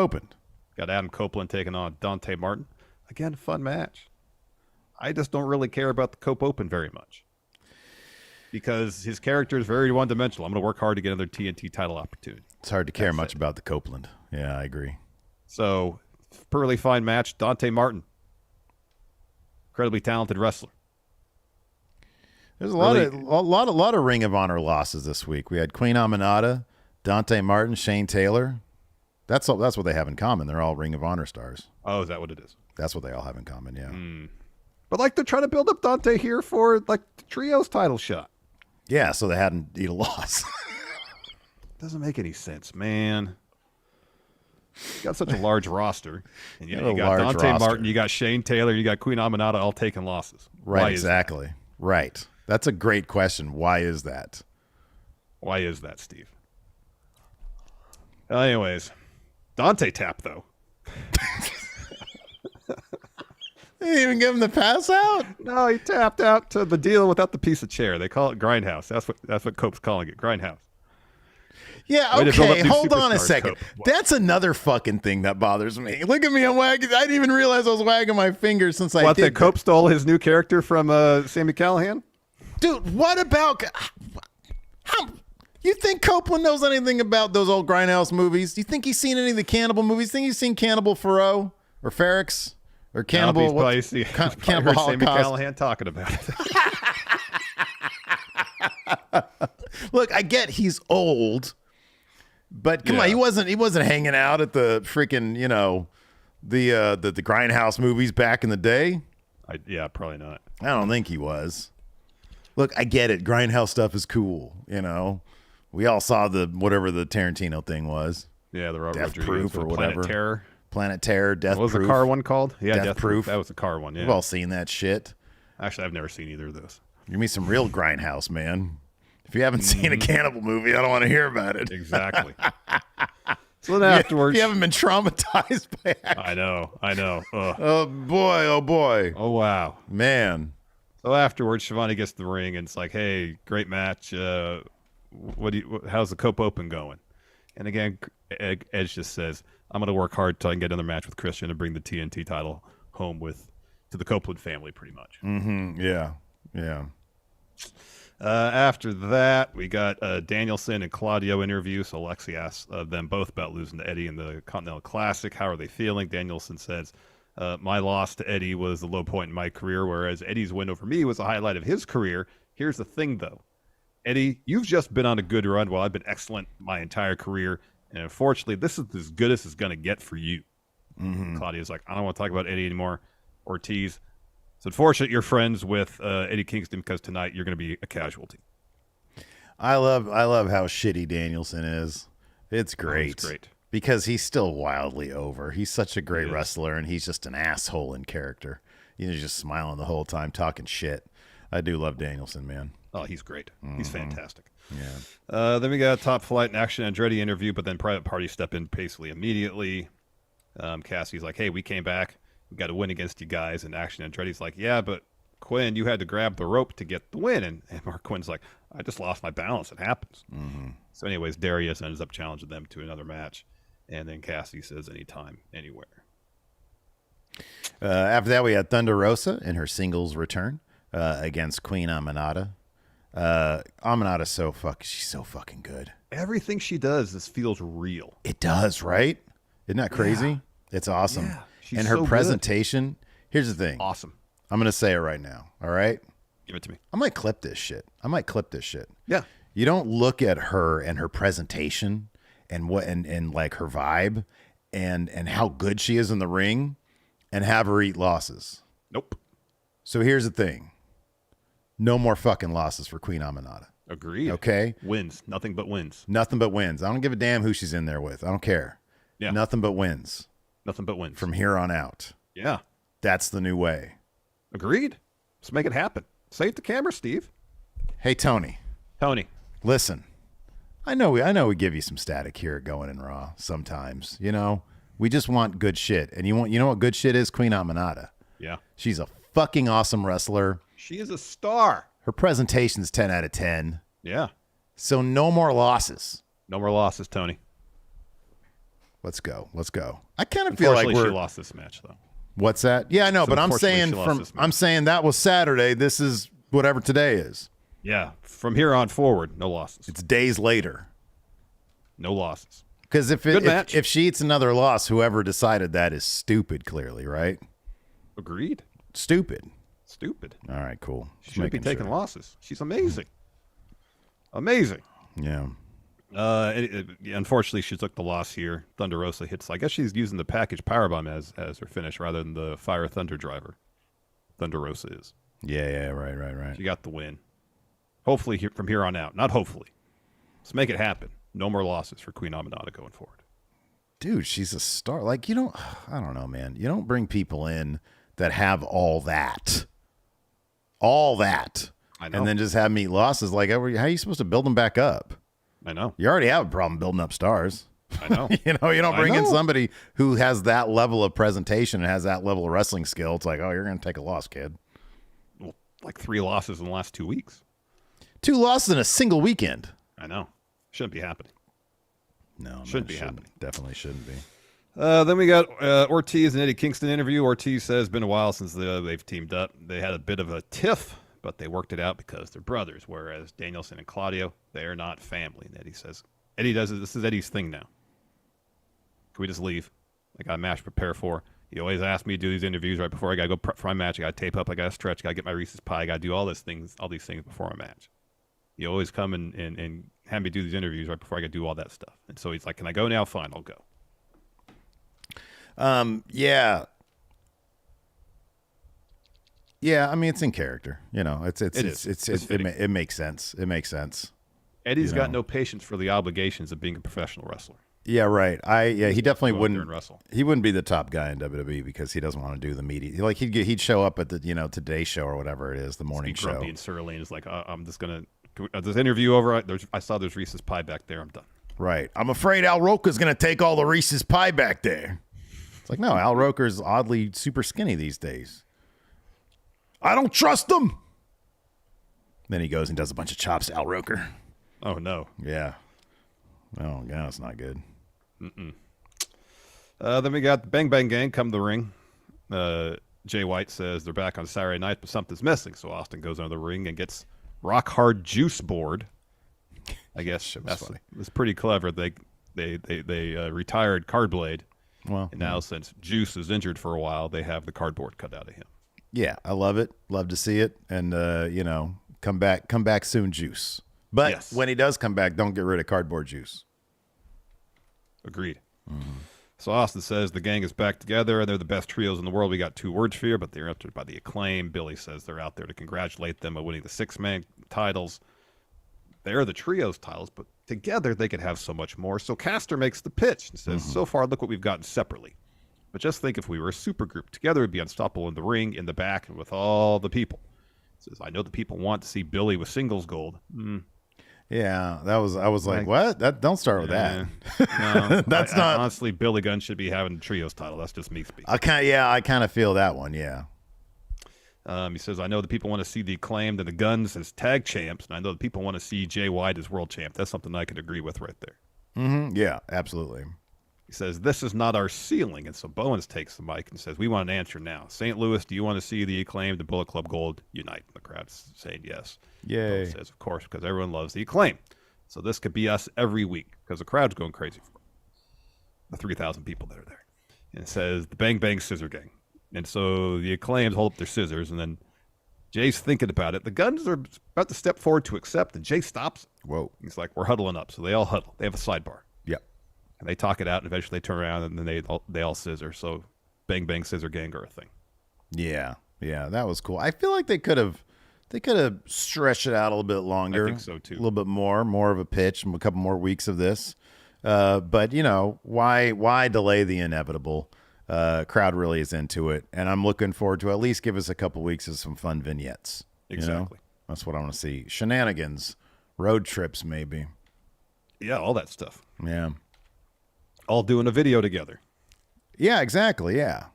Adam Copeland taking on Dante Martin. Again, fun match. I just don't really care about the Cope Open very much because his character is very one-dimensional. I'm going to work hard to get another TNT title opportunity. It's hard to care much about the Copeland. Yeah, I agree. So, pretty fine match. Dante Martin, incredibly talented wrestler. There's a lot of Ring of Honor losses this week. We had Queen Aminata, Dante Martin, Shane Taylor. That's what they have in common. They're all Ring of Honor stars. Oh, is that what it is? That's what they all have in common, yeah. But they're trying to build up Dante here for the trios title shot. Yeah, so they hadn't eat a loss. Doesn't make any sense, man. You got such a large roster, and you got Dante Martin, you got Shane Taylor, you got Queen Aminata all taking losses. Right, exactly. Right. That's a great question. Why is that? Why is that, Steve? Anyways, Dante tapped, though. They didn't even give him the pass out? No, he tapped out to the deal without the piece of chair. They call it Grindhouse. That's what Cope's calling it, Grindhouse. Yeah, okay, hold on a second. That's another fucking thing that bothers me. Look at me, I'm wagging. I didn't even realize I was wagging my fingers since I did that Cope stole his new character from Sami Callihan? Dude, what about... How... You think Copeland knows anything about those old Grindhouse movies? Do you think he's seen any of the Cannibal movies? Think he's seen Cannibal Ferox or Ferrex or Cannibal? Cannibal Holocaust. Sami Callihan talking about it. Look, I get he's old, but come on, he wasn't hanging out at the freaking the Grindhouse movies back in the day. Yeah, probably not. I don't think he was. Look, I get it. Grindhouse stuff is cool. We all saw whatever the Tarantino thing was. Yeah, the Robert Death Rodriguez, Proof or whatever. Planet Terror. Planet Terror, Death What was Proof. the car one called? Yeah, Death Proof. That was the car one, yeah. We've all seen that shit. Actually, I've never seen either of those. Give me some real Grindhouse, man. If you haven't seen a cannibal movie, I don't want to hear about it. Exactly. So then afterwards... If you haven't been traumatized by it. I know. Ugh. Oh, boy. Oh, wow. Man. So afterwards, Shivani gets to the ring, and it's like, hey, great match. How's the Cope Open going? And again, Edge just says, I'm going to work hard till I can get another match with Christian and bring the TNT title home to the Copeland family, pretty much. Mm-hmm. Yeah. After that, we got Danielson and Claudio interview. So Lexi asks them both about losing to Eddie in the Continental Classic. How are they feeling? Danielson says, my loss to Eddie was the low point in my career, whereas Eddie's win over me was the highlight of his career. Here's the thing, though. Eddie, you've just been on a good run while I've been excellent my entire career. And unfortunately, this is as good as it's going to get for you. Mm-hmm. Claudio's like, I don't want to talk about Eddie anymore. Ortiz, it's unfortunate you're friends with Eddie Kingston because tonight you're going to be a casualty. I love how shitty Danielson is. It's great. It's great. Because he's still wildly over. He's such a great wrestler, and he's just an asshole in character. He's just smiling the whole time, talking shit. I do love Danielson, man. Oh, he's great. Mm-hmm. He's fantastic. Yeah. Then we got Top Flight and Action Andretti interview, but then Private Party step in basically immediately. Cassie's like, hey, we came back. We got to win against you guys. And Action Andretti's like, yeah, but Quinn, you had to grab the rope to get the win. And Mark Quinn's like, I just lost my balance. It happens. Mm-hmm. So anyways, Darius ends up challenging them to another match. And then Cassie says anytime, anywhere. After that, we had Thunder Rosa in her singles return against Queen Aminata. Aminata's she's so fucking good. Everything she does feels real. It does, right? Isn't that crazy? Yeah. It's awesome. Yeah, and her presentation, here's the thing. Awesome. I'm going to say it right now, all right? Give it to me. I might clip this shit. Yeah. You don't look at her and her presentation and like her vibe and how good she is in the ring and have her eat losses. Nope. So here's the thing. No more fucking losses for Queen Aminata. Agreed. Okay? Wins. Nothing but wins. Nothing but wins. I don't give a damn who she's in there with. I don't care. Yeah. Nothing but wins. Nothing but wins. From here on out. Yeah. That's the new way. Agreed. Let's make it happen. Save the camera, Steve. Hey, Tony. Listen. I know we give you some static here at Going in Raw sometimes. We just want good shit. And you know what good shit is? Queen Aminata. Yeah. She's a fucking awesome wrestler. She is a star. Her presentation's 10 out of 10. Yeah. So no more losses. No more losses, Tony. Let's go. I kind of feel like she lost this match, though. What's that? Yeah, I know, but I'm saying that was Saturday. This is whatever today is. Yeah. From here on forward, no losses. It's days later. No losses. Because if she eats another loss, whoever decided that is stupid, clearly, right? Agreed. Stupid. All right, cool. She shouldn't be taking losses. She's amazing. Amazing. Yeah. Unfortunately, she took the loss here. Thunder Rosa hits. I guess she's using the package powerbomb as her finish rather than the Fire Thunder driver. Thunder Rosa is. Yeah. Right. She got the win. Hopefully, from here on out. Not hopefully. Let's make it happen. No more losses for Queen Aminata going forward. Dude, she's a star. Like, I don't know, man. You don't bring people in that have all that. I know. And then just have them eat losses. Like, how are you supposed to build them back up? I know. You already have a problem building up stars. I know. You don't bring in somebody who has that level of presentation and has that level of wrestling skill. It's like, oh, you're going to take a loss, kid. Well, like 3 losses in the last 2 weeks. 2 losses in a single weekend. I know. Shouldn't be happening. No, shouldn't be happening. Definitely shouldn't be. Then we got Ortiz and Eddie Kingston interview. Ortiz says it's been a while since they've teamed up. They had a bit of a tiff, but they worked it out because they're brothers, whereas Danielson and Claudio, they are not family. And Eddie says, this is Eddie's thing now. Can we just leave? I got a match to prepare for. He always asks me to do these interviews right before I got to go prep for my match. I got to tape up. I got to stretch. I got to get my Reese's Pie. I got to do all these things before my match. You always come and have me do these interviews right before I got to do all that stuff. And so he's like, can I go now? Fine, I'll go. Yeah. Yeah, I mean, it's in character. You know, it makes sense. It makes sense. Eddie's got no patience for the obligations of being a professional wrestler. Yeah, right. He definitely wouldn't wrestle. He wouldn't be the top guy in WWE because he doesn't want to do the media. Like he'd show up at the Today Show or whatever it is, the morning show. Grumpy and surly, and is like, I'm just gonna this interview over. I saw there's Reese's pie back there. I'm done. Right. I'm afraid Al Roker's gonna take all the Reese's pie back there. It's like, no, Al Roker's oddly super skinny these days. I don't trust him. Then he goes and does a bunch of chops to Al Roker. Oh no. Yeah. Oh god, it's not good. Then we got the Bang Bang Gang come to the ring. Jay White says they're back on Saturday night, but something's missing. So Austin goes into the ring and gets rock hard juice board. I guess that's funny. It was pretty clever. They retired Cardblade. Well, and now since Juice is injured for a while, they have the cardboard cut out of him. Yeah, I love it. Love to see it, and come back soon, Juice. But when he does come back, don't get rid of cardboard Juice. Agreed. So Austin says the gang is back together and they're the best trios in the world. We got 2 words for you, but they're interrupted by the Acclaim. Billy says they're out there to congratulate them on winning the 6-man titles. They're the trios titles, but together they could have so much more. So Caster makes the pitch and says, so far, look what we've gotten separately. But just think if we were a super group. Together we'd be unstoppable in the ring, in the back, and with all the people. He says, I know the people want to see Billy with singles gold. Yeah, I was like, what? Don't start with that. No, that's not. Honestly, Billy Gunn should be having the trios title. That's just me speaking. I kind of feel that one. Yeah. He says, I know the people want to see the Acclaimed and the Guns as tag champs, and I know the people want to see Jay White as world champ. That's something I could agree with right there. Yeah, absolutely. He says, this is not our ceiling. And so Bowens takes the mic and says, we want an answer now. St. Louis, do you want to see the Acclaimed and Bullet Club Gold unite? And the crowd's saying yes. Yay. Bowens says, of course, because everyone loves the Acclaim. So this could be us every week because the crowd's going crazy for the 3,000 people that are there. And it says, the Bang Bang Scissor Gang. And so the Acclaimed hold up their scissors, and then Jay's thinking about it. The Guns are about to step forward to accept, and Jay stops. Whoa. He's like, we're huddling up. So they all huddle. They have a sidebar. Yep. And they talk it out, and eventually they turn around, and then they all scissor. So Bang Bang Scissor Gang are a thing. Yeah, that was cool. I feel like they could have stretched it out a little bit longer. I think so too. A little bit more of a pitch, a couple more weeks of this. But why delay the inevitable? Crowd really is into it, and I'm looking forward to at least give us a couple weeks of some fun vignettes. Exactly. That's what I want to see. Shenanigans, road trips, maybe. Yeah, all that stuff. Yeah. All doing a video together. Yeah, exactly. Yeah.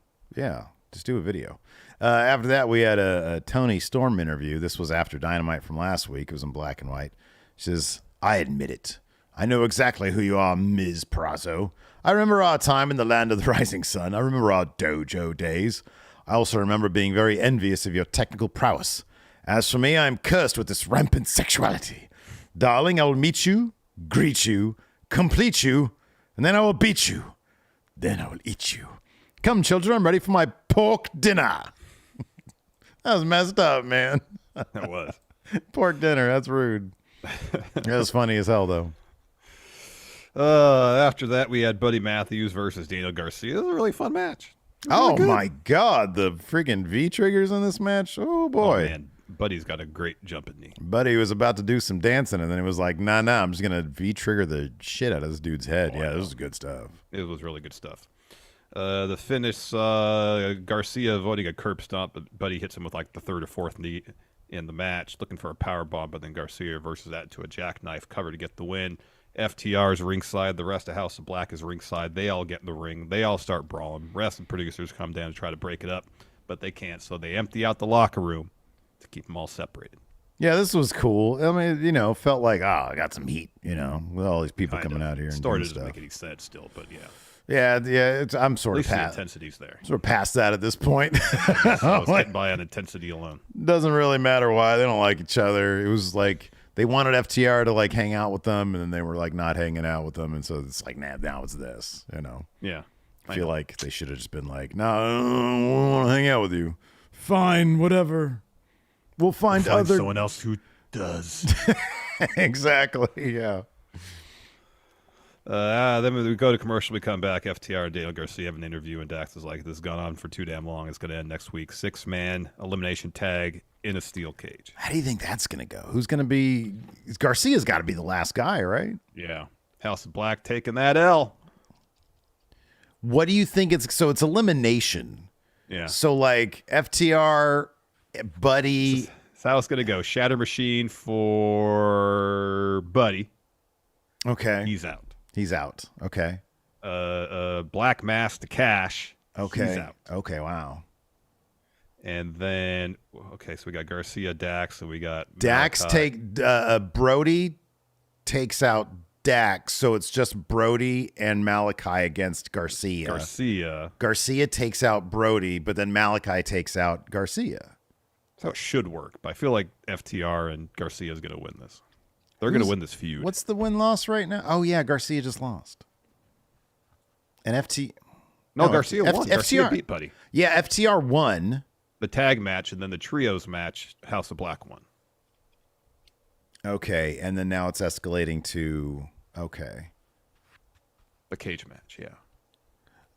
Just do a video. After that, we had a Tony Storm interview. This was after Dynamite from last week. It was in black and white. She says, I admit it. I know exactly who you are, Ms. Prazzo. I remember our time in the land of the rising sun. I remember our dojo days. I also remember being very envious of your technical prowess. As for me, I am cursed with this rampant sexuality. Darling, I will meet you, greet you, complete you, and then I will beat you. Then I will eat you. Come, children, I'm ready for my pork dinner. That was messed up, man. That was. Pork dinner, that's rude. That was funny as hell, though. After that, we had Buddy Matthews versus Daniel Garcia. It was a really fun match. Oh, my God. The freaking V-triggers in this match. Oh, boy. Oh, man. Buddy's got a great jumping knee. Buddy was about to do some dancing, and then he was like, nah, I'm just going to V-trigger the shit out of this dude's head. Yeah, this was good stuff. It was really good stuff. The finish, Garcia avoiding a curb stomp, but Buddy hits him with like the third or fourth knee in the match, looking for a power bomb, but then Garcia reverses that to a jackknife cover to get the win. FTR's ringside. The rest of House of Black is ringside. They all get in the ring. They all start brawling. Rest and producers come down to try to break it up, but they can't, so they empty out the locker room to keep them all separated. Yeah, this was cool. I mean, felt like, I got some heat, with all these people coming out here and story doing doesn't stuff. make any sense still, but yeah. Yeah, I'm sort At of least the past. intensity's there. Sort of past that at this point. So I was getting by on intensity alone. Doesn't really matter why they don't like each other. It was like they wanted FTR to like hang out with them, and then they were like not hanging out with them, and so it's like, nah, now it's this. Yeah, I feel like they should have just been like, no, I don't want to hang out with you. Fine, whatever. We'll find someone else who does. Exactly. Yeah. Then we go to commercial. We come back. FTR and Daniel Garcia have an interview, and Dax is like, "This has gone on for too damn long. It's going to end next week. 6-man elimination tag in a steel cage." How do you think that's going to go? Who's going to be? Garcia's got to be the last guy, right? Yeah, House of Black taking that L. What do you think it's? So it's elimination. Yeah. So like FTR, Buddy. That's how it's going to go. Shatter Machine for Buddy. Okay. He's out. He's out. Okay. Black Mass to Cash. Okay. He's out. Okay. Wow. And then, okay, so we got Garcia, Dax, and we got Dax Brody takes out Dax, so it's just Brody and Malachi against Garcia. Garcia takes out Brody, but then Malachi takes out Garcia. That's how it should work, but I feel like FTR and Garcia is going to win this. They're going to win this feud. What's the win-loss right now? Oh, yeah, Garcia just lost. And Garcia won. Garcia beat Buddy. Yeah, FTR won. The tag match, and then the trios match, House of Black won. Okay, and then now it's escalating to, okay. The cage match, yeah.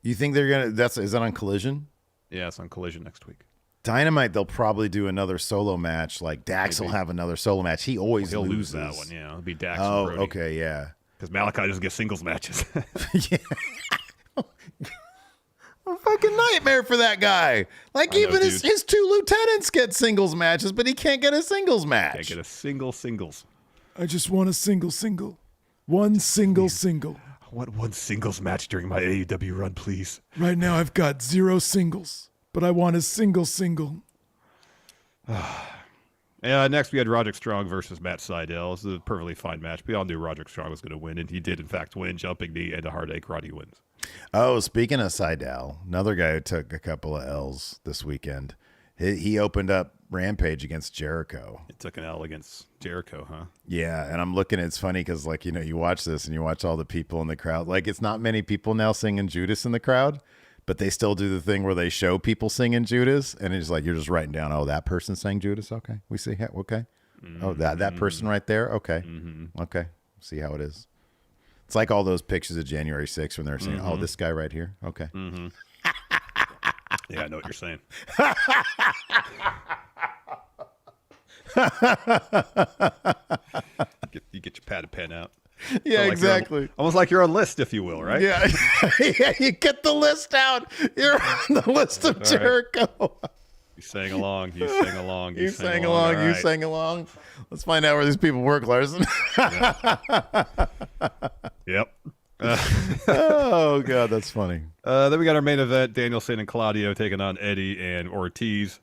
You think they're going to, is that on Collision? Yeah, it's on Collision next week. Dynamite, they'll probably do another solo match. Like Dax will have another solo match. He always he'll loses. lose that one. Yeah, it'll be Dax. Oh, and Brody. Okay, yeah. Because Malachi doesn't get singles matches. Yeah, a fucking nightmare for that guy. Like even his two lieutenants get singles matches, but he can't get a singles match. Can't get a singles. I just want a single. One single. I want one singles match during my AEW run, please. Right now I've got 0 singles. But I want a single. Next, we had Roderick Strong versus Matt Sydal. This is a perfectly fine match. We all knew Roderick Strong was going to win, and he did, in fact, win. Jumping knee and a heartache. Roddy wins. Oh, speaking of Sydal, another guy who took a couple of L's this weekend. He opened up Rampage against Jericho. He took an L against Jericho, huh? Yeah, and I'm looking, it's funny because, like, you know, you watch this and you watch all the people in the crowd. Like, it's not many people now singing Judas in the crowd. But they still do the thing where they show people singing Judas, and it's like you're just writing down, oh, that person sang Judas. Okay, we see. Okay. Mm-hmm. Oh, that person right there. Okay. Mm-hmm. Okay. See how it is. It's like all those pictures of January 6th when they're saying, oh, this guy right here. Okay. Mm-hmm. Yeah, I know what you're saying. You get your pad and pen out. Yeah, like exactly. Almost like you're on list, if you will, right? Yeah. Yeah, you get the list out. You're on the list of Jericho. You sang along. You sang along. You sang along. You sang along. Let's find out where these people work, Larson. Yep. Oh, God, that's funny. Then we got our main event, Danielson and Claudio taking on Eddie and Ortiz.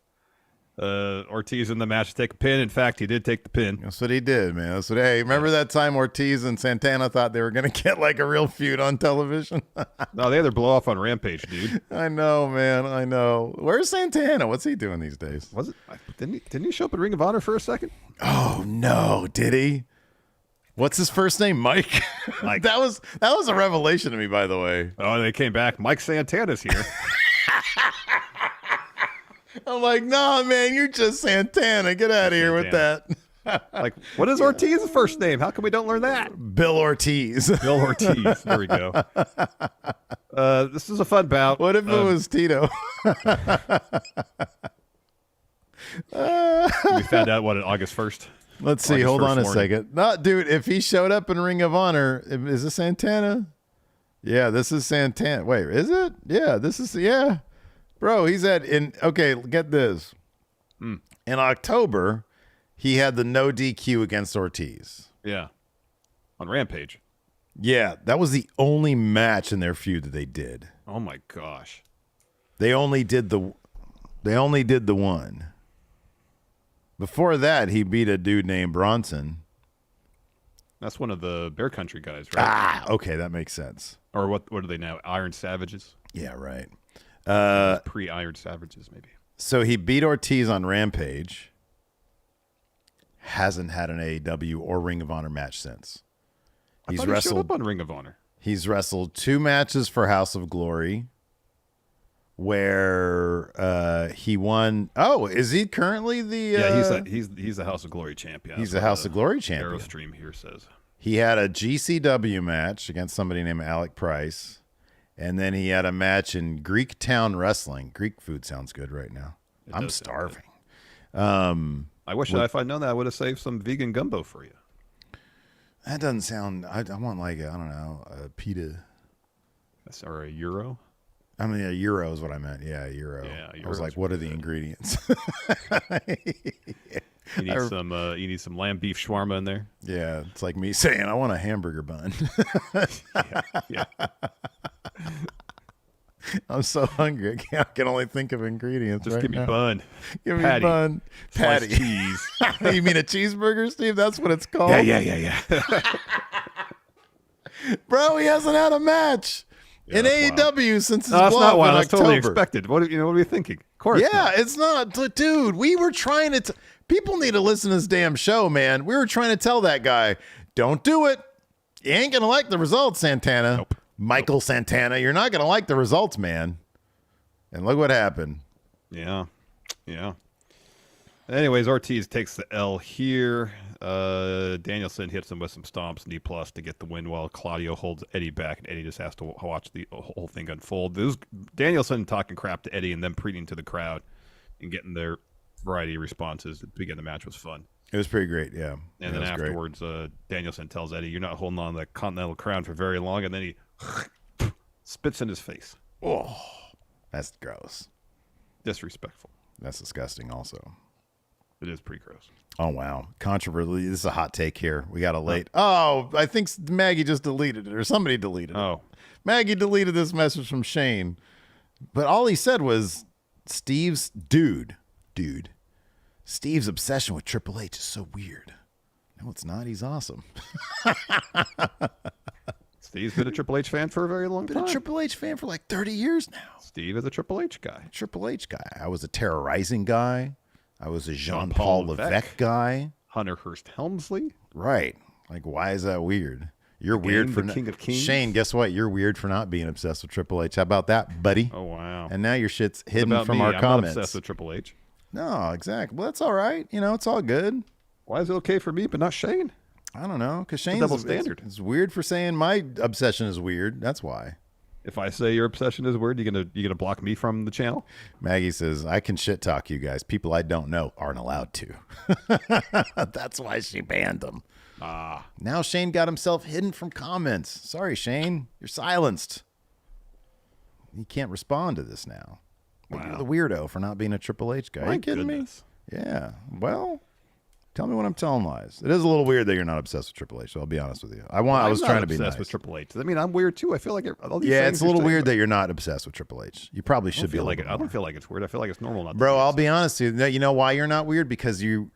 Ortiz in the match to take a pin. In fact, he did take the pin. That's what he did, man. That's what. Hey, remember that time Ortiz and Santana thought they were going to get like a real feud on television? No, they had their blow off on Rampage, dude. I know, man. I know. Where's Santana? What's he doing these days? Was it? Didn't he show up at Ring of Honor for a second? Oh no, did he? What's his first name? Mike. Mike. That was a revelation to me, by the way. Oh, they came back. Mike Santana's here. I'm like, nah, man, you're just Santana. Get out of here with that. Like, what is Ortiz's first name? How come we don't learn that? Bill Ortiz. Bill Ortiz. There we go. This is a fun bout. What if it was Tito? We found out, on August 1st? Let's see. Hold on a second. No, dude, if he showed up in Ring of Honor, is this Santana? Yeah, this is Santana. Wait, is it? Yeah, this is, yeah. Bro, okay, get this. In October, he had the no DQ against Ortiz. Yeah. On Rampage. Yeah, that was the only match in their feud that they did. Oh my gosh. They only did the one. Before that, he beat a dude named Bronson. That's one of the Bear Country guys, right? Ah, okay, that makes sense. Or what are they now? Iron Savages? Yeah, right. Pre-Iron Savages, maybe. So he beat Ortiz on Rampage. Hasn't had an AEW or Ring of Honor match since. He showed up on Ring of Honor. He's wrestled 2 matches for House of Glory, where he won. Oh, is he currently the? Yeah, he's the House of Glory champion. He's the House of Glory champion. Aerostream here says. He had a GCW match against somebody named Alec Price, and then he had a match in Greek Town Wrestling. Greek food sounds good right now. I'm starving. I wish if I'd known that, I would have saved some vegan gumbo for you. That doesn't sound. I want like I don't know, a pita. Or a euro. I mean, a euro is what I meant. Yeah, a euro. Yeah, I was like, what are the ingredients? You need some lamb beef shawarma in there. Yeah, it's like me saying I want a hamburger bun. Yeah. I'm so hungry. I can only think of ingredients. Just right give me now. bun. Give Patty. me bun. Sliced Patty. cheese. You mean a cheeseburger, Steve? That's what it's called. Yeah. Bro, he hasn't had a match in AEW since his That's blow not up wild. in That's totally October. expected. What are we thinking? Of course. Yeah, not. it's not. Dude, we were trying to... People need to listen to this damn show, man. We were trying to tell that guy, don't do it. You ain't going to like the results, Santana. Nope. Michael Santana, you're not going to like the results, man. And look what happened. Yeah. Anyways, Ortiz takes the L here. Danielson hits him with some stomps, knee plus to get the win while Claudio holds Eddie back, and Eddie just has to watch the whole thing unfold. Danielson talking crap to Eddie and then preaching to the crowd and getting their variety of responses at the beginning of the match was fun. It was pretty great, yeah. And then afterwards, Danielson tells Eddie, you're not holding on to the Continental Crown for very long, and then he spits in his face. Oh, that's gross. Disrespectful. That's disgusting also. It is pretty gross. Oh, wow. Controversially, this is a hot take here. We got a late. Oh, I think Maggie just deleted it, or somebody deleted it. Oh. Maggie deleted this message from Shane. But all he said was, Steve's dude. Steve's obsession with Triple H is so weird. No, it's not. He's awesome. Steve's been a Triple H fan for a very long time. Been a Triple H fan for like 30 years now. Steve is a Triple H guy. Triple H guy. I was a Terra Rising guy. I was a Jean-Paul Levesque guy. Hunter Hearst Helmsley. Right. Like, why is that weird? You're weird for the King of Kings. Shane, guess what? You're weird for not being obsessed with Triple H. How about that, buddy? Oh, wow. And now your shit's hidden About from me, our I'm comments. not obsessed with Triple H. No, exactly. Well, that's all right. You know, it's all good. Why is it okay for me but not Shane? I don't know, because Shane's double standard. It's weird for saying my obsession is weird. That's why. If I say your obsession is weird, you gonna block me from the channel? Maggie says, I can shit talk you guys. People I don't know aren't allowed to. That's why she banned them. Now Shane got himself hidden from comments. Sorry, Shane. You're silenced. You can't respond to this now. Wow. You're the weirdo for not being a Triple H guy. Are you kidding me? Yeah. Well, tell me when I'm telling lies. It is a little weird that you're not obsessed with Triple H, so I'll be honest with you. I was trying to be nice. With Triple H. Does that mean I'm weird too? I feel like it's a little weird that you're not obsessed with Triple H. You probably should be. I don't feel like it's weird. I feel like it's normal. Bro, I'll be honest with you. You know why you're not weird? Because you,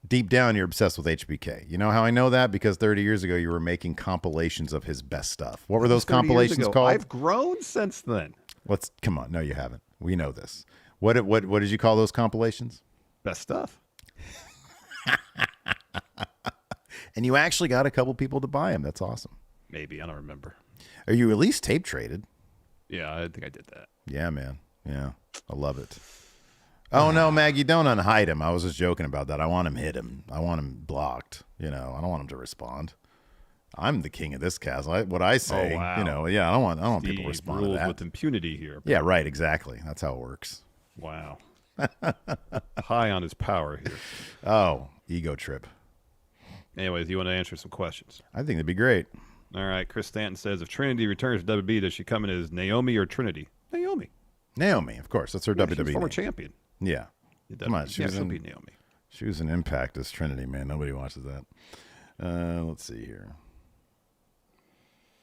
deep down, you're obsessed with HBK. You know how I know that? Because 30 years ago, you were making compilations of his best stuff. What were those compilations called? I've grown since then. Come on. No, you haven't. We know this. What did you call those compilations? Best stuff. And you actually got a couple people to buy them. That's awesome. Maybe. I don't remember. Are you at least tape traded? Yeah, I think I did that. Yeah, man. Yeah. I love it. Oh, no, Maggie, don't unhide him. I was just joking about that. I want him hit him. I want him blocked. You know, I don't want him to respond. I'm the king of this cast. What I say, I don't want people to respond to that. With impunity here. Yeah, right, exactly. That's how it works. Wow. High on his power here. Oh, ego trip. Anyways, you want to answer some questions? I think that'd be great. All right. Chris Stanton says, if Trinity returns to WWE, does she come in as Naomi or Trinity? Naomi, of course. That's her WWE she's former name. champion. Yeah. Come on. She was be Naomi. She was an Impact as Trinity, man. Nobody watches that. Let's see here.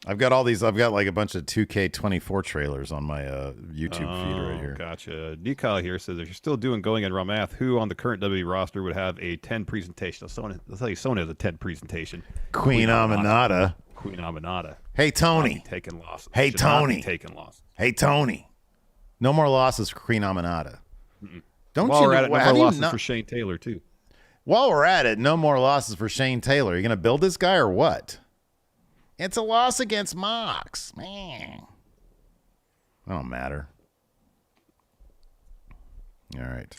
I've got like a bunch of 2K24 trailers on my YouTube feed right here. Gotcha. Nikal here says, if you're still doing going in raw math, who on the current WWE roster would have a 10 presentation? I'll tell you, someone has a 10 presentation. Queen Aminata. Queen Aminata. Hey, Tony. Taking losses. Hey, Tony. Taking losses. Hey, Tony. No more losses for Queen Aminata. Don't While you we're know, at it, no more losses for Shane Taylor, too. While we're at it, no more losses for Shane Taylor. Are you going to build this guy or what? It's a loss against Mox. Man. That don't matter. All right.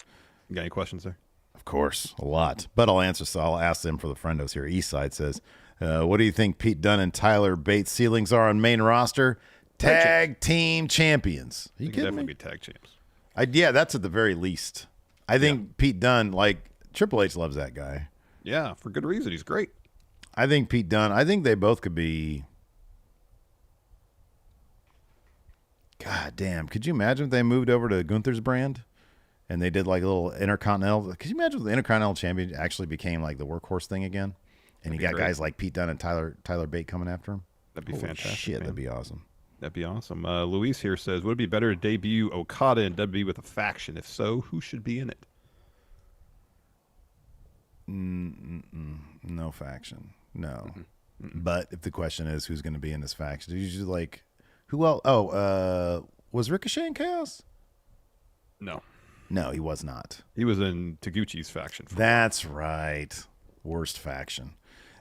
You got any questions there? Of course, a lot. But I'll ask them for the friendos here. Eastside says, what do you think Pete Dunne and Tyler Bates' ceilings are on main roster? Tag team champions. Are you kidding definitely me? be tag champs. Yeah, that's at the very least. I think Pete Dunne, like Triple H loves that guy. Yeah, for good reason. He's great. I think Pete Dunne, I think they both could be. God damn. Could you imagine if they moved over to Gunther's brand and they did like a little Intercontinental? Could you imagine if the Intercontinental Champion actually became like the workhorse thing again? And you got guys like Pete Dunne and Tyler Bate coming after him? That'd be fantastic. Shit, that'd be awesome. That'd be awesome. Luis here says, would it be better to debut Okada in WWE with a faction? If so, who should be in it? No faction. No. But if the question is who's going to be in this faction, usually like who else? Oh, was Ricochet in Chaos? No. No, he was not. He was in Taguchi's faction. That's right. Worst faction.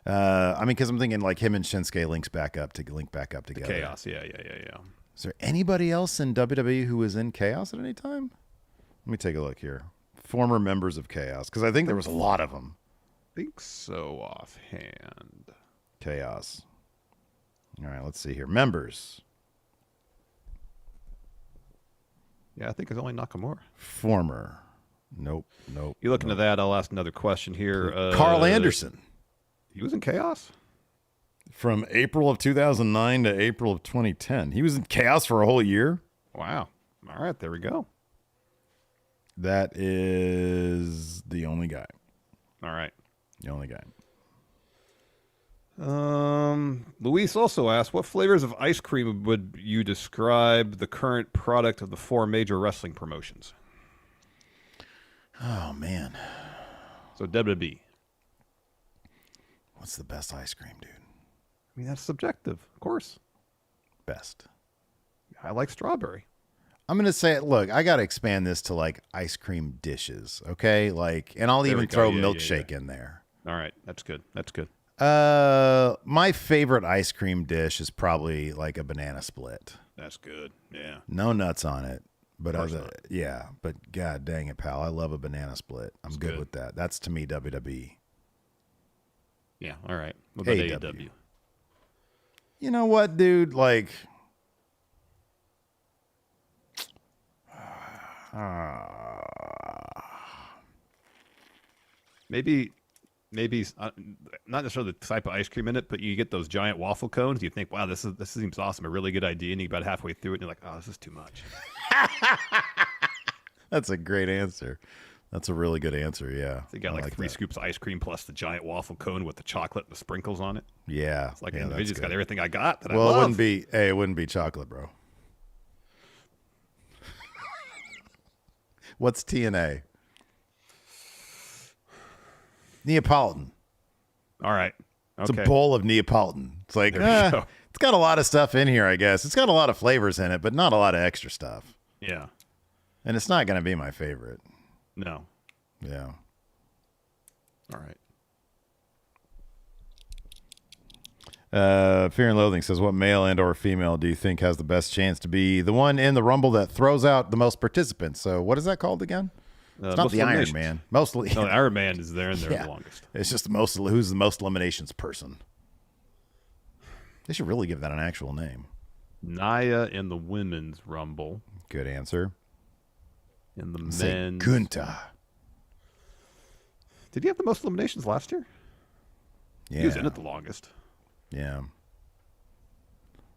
I mean, because I'm thinking like him and Shinsuke link back up together. Chaos. Yeah. Is there anybody else in WWE who was in Chaos at any time? Let me take a look here. Former members of Chaos, because I think there was a lot of them. I think so offhand. Chaos. All right, let's see here. Members. Yeah, I think it's only Nakamura. Former. Nope. You look into that, I'll ask another question here. Carl Anderson. He was in Chaos? From April of 2009 to April of 2010. He was in Chaos for a whole year. Wow. All right, there we go. That is the only guy. All right. The only guy. Luis also asked, what flavors of ice cream would you describe the current product of the 4 major wrestling promotions? Oh, man. So WWE. What's the best ice cream, dude? I mean, that's subjective, of course. Best. I like strawberry. I'm going to say, look, I got to expand this to like ice cream dishes, okay? Like, and I'll even throw milkshake in there. All right, that's good. My favorite ice cream dish is probably like a banana split. That's good. Yeah. No nuts on it, but but god dang it, pal, I love a banana split. I'm good with that. That's to me WWE. Yeah. All right. What about AEW? You know what, dude? Like, maybe not necessarily the type of ice cream in it, but you get those giant waffle cones. You think, wow, this seems awesome, a really good idea, and you get about halfway through it, and you're like, oh, this is too much. That's a great answer. That's a really good answer. Yeah. So you got like 3 scoops of ice cream plus the giant waffle cone with the chocolate and the sprinkles on it. Yeah. It's like, yeah, it's got everything I got that I well, love. it wouldn't be chocolate, bro. What's TNA? Neapolitan. All right. Okay. It's a bowl of Neapolitan. It's like, it's got a lot of stuff in here, I guess. It's got a lot of flavors in it, but not a lot of extra stuff. Yeah. And it's not going to be my favorite. No. Yeah. All right. Fear and Loathing says, what male and or female do you think has the best chance to be the one in the Rumble that throws out the most participants? So what is that called again? It's not the Iron Man. Mostly. No, the Iron Man is there and they're the longest. It's just who's the most eliminations person. They should really give that an actual name. Naya in the women's Rumble. Good answer. In the men's. Gunther. Did he have the most eliminations last year? Yeah. He was in it the longest. Yeah.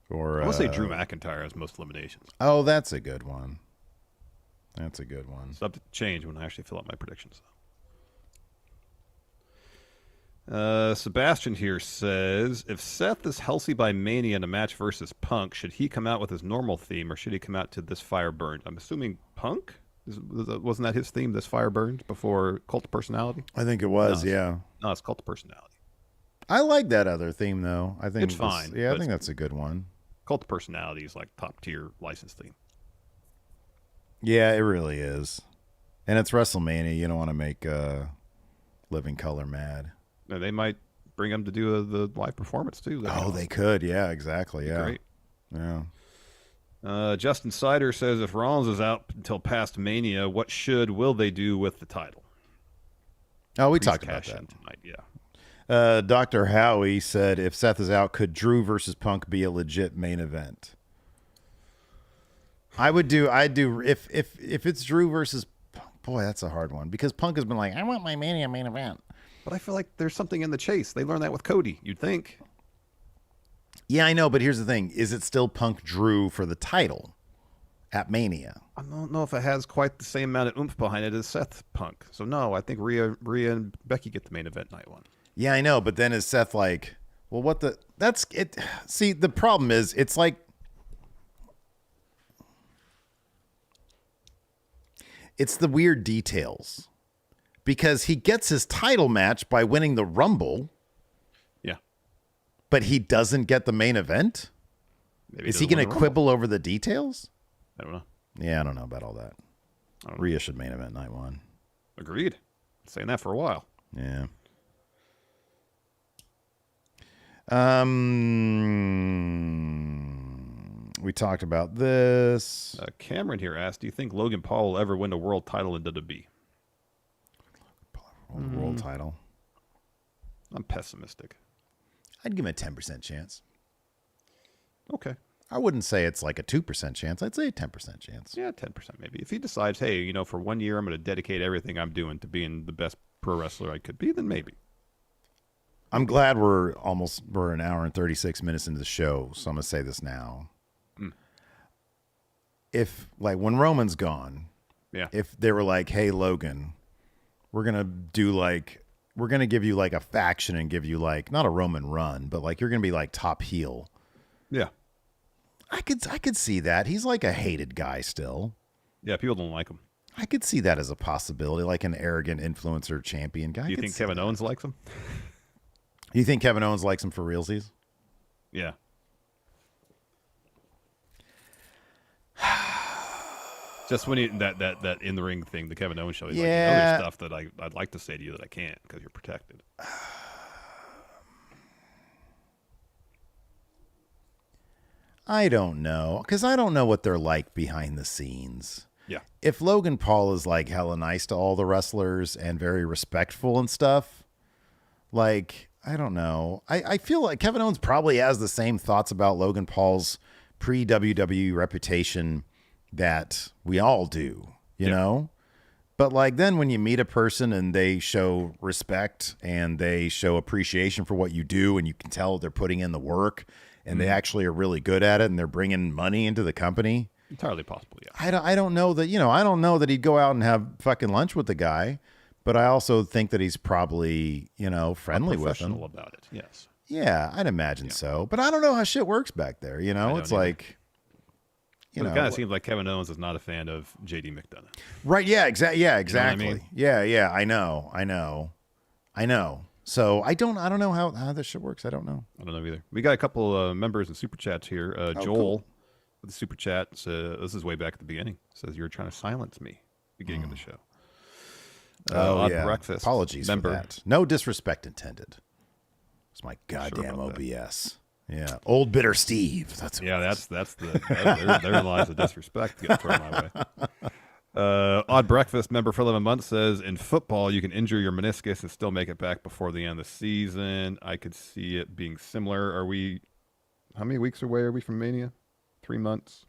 Or I want to say Drew McIntyre has most eliminations. Oh, that's a good one. That's a good one. Subject to change when I actually fill out my predictions. Sebastian here says, if Seth is healthy by Mania in a match versus Punk, should he come out with his normal theme or should he come out to This Fire Burns? I'm assuming Punk? Wasn't that his theme, This Fire Burns, before Cult of Personality? I think it was, yeah. No, it's Cult of Personality. I like that other theme, though. I think it's fine. Yeah, I think that's a good one. Cult of Personality is like top-tier license theme. Yeah, it really is. And it's WrestleMania. You don't want to make Living Color mad. No, they might bring him to do the live performance, too. They could. Yeah, exactly. Yeah. Great. Yeah. Justin Sider says, if Rollins is out until past Mania, what will they do with the title? Oh, we Priest talked about cash that. in tonight. Yeah. Dr. Howie said, if Seth is out, could Drew versus Punk be a legit main event? I'd do if it's Drew versus Punk. Boy, that's a hard one because Punk has been like, I want my Mania main event. But I feel like there's something in the chase. They learned that with Cody, you'd think. Yeah, I know, but here's the thing. Is it still Punk Drew for the title at Mania? I don't know if it has quite the same amount of oomph behind it as Seth Punk. So no, I think Rhea and Becky get the main event night one. Yeah, I know, but then is Seth like, well, what the, that's it. See, the problem is it's like, it's the weird details because he gets his title match by winning the Rumble, Yeah. but he doesn't get the main event. Maybe Is he going to quibble over the details? I don't know. Yeah, I don't know about all that. Rhea should main event night one. Agreed. Been saying that for a while. Yeah. We talked about this. Cameron here asked, do you think Logan Paul will ever win a world title in WWE? World title. I'm pessimistic. I'd give him a 10% chance. Okay. I wouldn't say it's like a 2% chance. I'd say a 10% chance. Yeah, 10% maybe. If he decides, hey, you know, for 1 year I'm going to dedicate everything I'm doing to being the best pro wrestler I could be, then maybe. I'm glad we're an hour and 36 minutes into the show, so I'm going to say this now. If, like, when Roman's gone, Yeah. if they were like, hey, Logan, we're going to give you, like, a faction and give you, like, not a Roman run, but, like, you're going to be, like, top heel. Yeah. I could see that. He's, like, a hated guy still. Yeah, people don't like him. I could see that as a possibility, like an arrogant influencer champion guy. Do you think Kevin Owens likes him? You think Kevin Owens likes him for realsies? Yeah. Just when he, that in the ring thing, the Kevin Owens show, he's like, you know, there's stuff that I'd like to say to you that I can't because you're protected. I don't know, because I don't know what they're like behind the scenes. Yeah. If Logan Paul is like hella nice to all the wrestlers and very respectful and stuff, like, I don't know. I feel like Kevin Owens probably has the same thoughts about Logan Paul's pre-WWE reputation that we all do, you know? But like then when you meet a person and they show respect and they show appreciation for what you do and you can tell they're putting in the work and they actually are really good at it and they're bringing money into the company. Entirely possible, yeah. I don't know that, you know, I don't know that he'd go out and have fucking lunch with the guy, but I also think that he's probably, you know, friendly with him. Professional about it, yes. Yeah, I'd imagine so. But I don't know how shit works back there, you know? It's like, you know. It kind of seems like Kevin Owens is not a fan of JD McDonough. Right, yeah, exactly. Yeah, exactly. You know what Yeah, I know. So I don't know how this shit works. I don't know. I don't know either. We got a couple members and super chats here. Joel cool. with the super chat says, this is way back at the beginning, says you're trying to silence me beginning of the show. Odd Breakfast. Apologies member. for that. No disrespect intended. It's my goddamn OBS. Yeah, old bitter Steve. That's what there lies the disrespect getting thrown my way. Odd Breakfast member for 11 months says, in football, you can injure your meniscus and still make it back before the end of the season. I could see it being similar. How many weeks away are we from Mania? 3 months?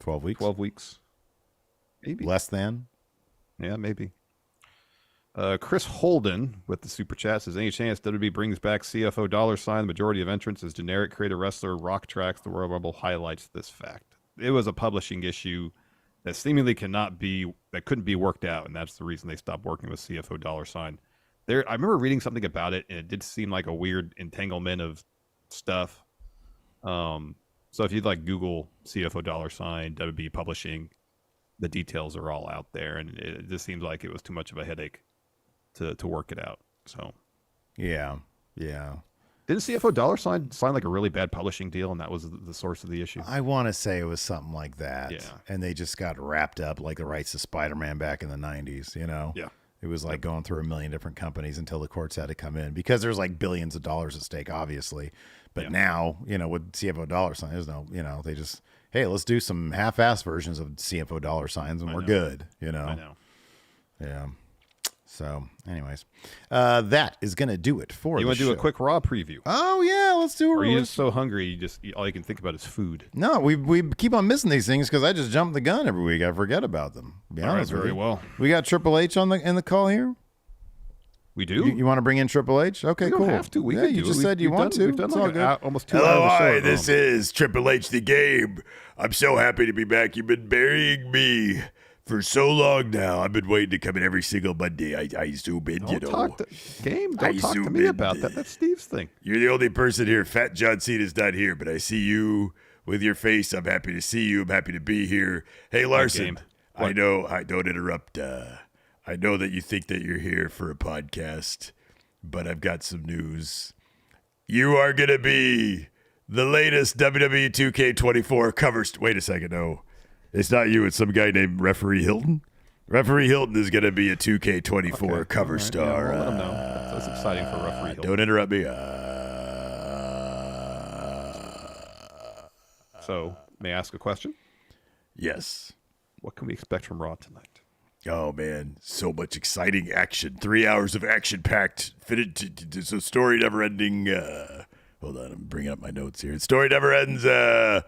12 weeks. 12 weeks. Maybe. Less than. Yeah, maybe. Chris Holden with the super chat says, any chance WWE brings back CFO $? The majority of entrants is generic creator wrestler, rock tracks, the Royal Rumble highlights this fact. It was a publishing issue that seemingly couldn't be worked out, and that's the reason they stopped working with CFO $. I remember reading something about it, and it did seem like a weird entanglement of stuff. So if you'd like Google CFO $, WB publishing, the details are all out there, and it just seems like it was too much of a headache to work it out. So Yeah. didn't CFO $ sign like a really bad publishing deal, and that was the source of the issue? I want to say it was something like that. Yeah. And they just got wrapped up like the rights to Spider-Man back in the 90s, you know? Yeah. It was like going through a million different companies until the courts had to come in because there's like billions of dollars at stake, obviously. But now, you know, with CFO $, there's no, you know, they just, hey, let's do some half-ass versions of CFO $, and we're good, you know? I know. Yeah. So, anyways, that is going to do it for You the want to do a show. quick Raw preview? Oh, yeah, let's do Or are you it. just so hungry all you can think about is food? No, we keep on missing these things because I just jump the gun every week. I forget about them. Be All right, honest with very you. well. We got Triple H in the call here. We do? You want to bring in Triple H? Okay, We cool. don't have to. We yeah, can you do just it. said you want to. We've done It's like all good. almost 2 Hello, hours of show hi, at this home. is Triple H the Game. I'm so happy to be back. You've been burying me for so long now. I've been waiting to come in every single Monday. I zoom in, you Don't know. talk to Game. I Don't talk to zoom me in. about that. That's Steve's thing. You're the only person here. Fat John Cena's not here, but I see you with your face. I'm happy to see you. I'm happy to be here. Hey, Larson, Game. I know, I don't interrupt. I know that you think that you're here for a podcast, but I've got some news. You are going to be the latest WWE 2K24 cover. Wait a second. No, it's not you. It's some guy named Referee Hilton. Referee Hilton is going to be a 2K24 cover All right, star. Yeah, we'll let him know. That's exciting for referee. Hill. Don't interrupt me. So, may I ask a question? Yes. What can we expect from Raw tonight? Oh, man. So much exciting action. 3 hours of action-packed, fitted so story never-ending. Hold on, I'm bringing up my notes here. Story never ends. Oh,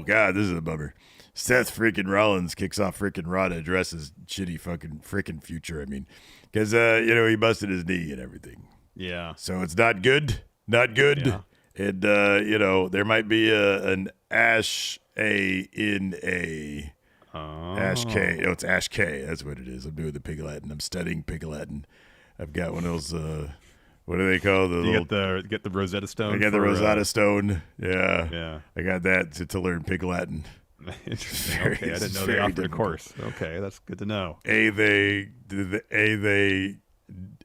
God, this is a bummer. Seth freaking Rollins kicks off freaking Raw to address his shitty fucking freaking future. I mean, because, he busted his knee and everything. Yeah. So it's not good. Not good. Yeah. And, there might be an Ash A in a... Ash K. Oh, it's Ash K. That's what it is. I'm doing the Pig Latin. I'm studying Pig Latin. I've got one of those, what do they call the You little... get the Rosetta Stone? I got the Rosetta Stone. Yeah. Yeah. I got that to learn Pig Latin. Interesting. Very- Okay, I didn't know it's they very offered a difficult. course. Okay, that's good to know. They,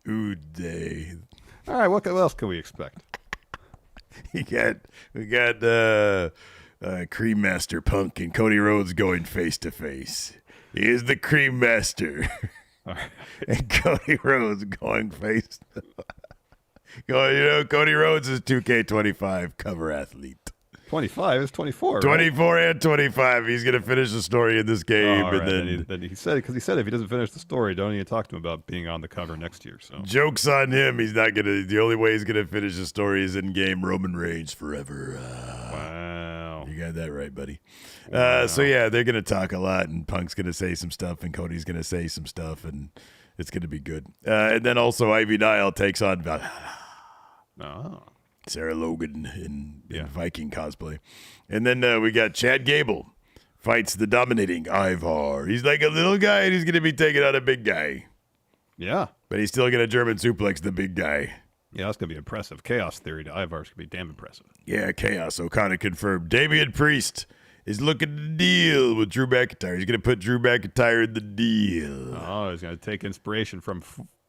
ooh, they. All right, what else can we expect? We got Cream Master Punk and Cody Rhodes going face to face. He is the Cream Master. All right. And Cody Rhodes going face. Cody Rhodes is 2K25 cover athlete. 25 is 24. Right? 24 and 25. He's going to finish the story in this game. All and right, then he said, because he said if he doesn't finish the story, don't even talk to him about being on the cover next year. So joke's on him. He's not going to. The only way he's going to finish the story is in game Roman Reigns forever. wow. You got that right, buddy. So, yeah, they're going to talk a lot, and Punk's going to say some stuff, and Cody's going to say some stuff, and it's going to be good. And then also Ivy Nile takes on Oh. Sarah Logan in Viking cosplay. And then we got Chad Gable fights the dominating Ivar. He's like a little guy, and he's going to be taking on a big guy. Yeah. But he's still going to German suplex the big guy. Yeah, that's going to be impressive. Chaos Theory to Ivar's going to be damn impressive. Yeah, Chaos. Okada confirmed. Damian Priest is looking to deal with Drew McIntyre. He's going to put Drew McIntyre in the deal. Oh, he's going to take inspiration from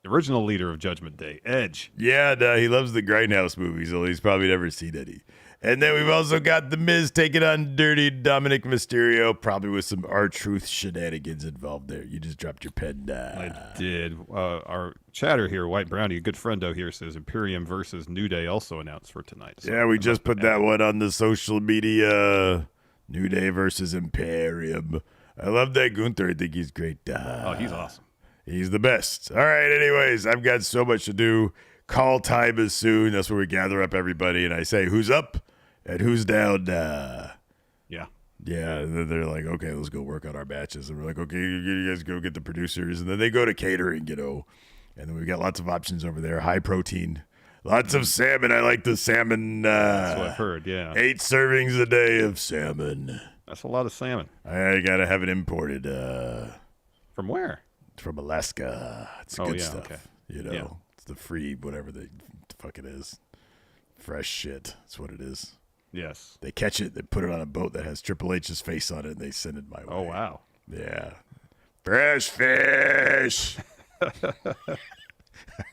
the original leader of Judgment Day, Edge. Yeah, no, he loves the Grindhouse movies, so he's probably never seen any. And then we've also got The Miz taking on Dirty Dominic Mysterio, probably with some R-Truth shenanigans involved there. You just dropped your pen. I did. Our chatter here, White Brownie, a good friendo here, says Imperium versus New Day also announced for tonight. So Yeah, we just put that one on the social media. New Day versus Imperium. I love that Gunther. I think he's great. Oh, he's awesome. He's the best. All right, anyways, I've got so much to do. Call time is soon. That's where we gather up everybody, and I say who's up and who's down. Yeah. Yeah, and then they're like, okay, let's go work on our matches. And we're like, okay, you guys go get the producers. And then they go to catering, And then we've got lots of options over there. High protein. Lots of salmon. I like the salmon. That's what I've heard, yeah. 8 servings a day of salmon. That's a lot of salmon. I got to have it imported From where? from Alaska. It's Oh, good yeah, stuff. okay. Yeah. It's the free, whatever the fuck it is. Fresh shit. That's what it is. Yes. They catch it, they put it on a boat that has Triple H's face on it, and they send it my way. Oh, wow. Yeah. Fresh fish. All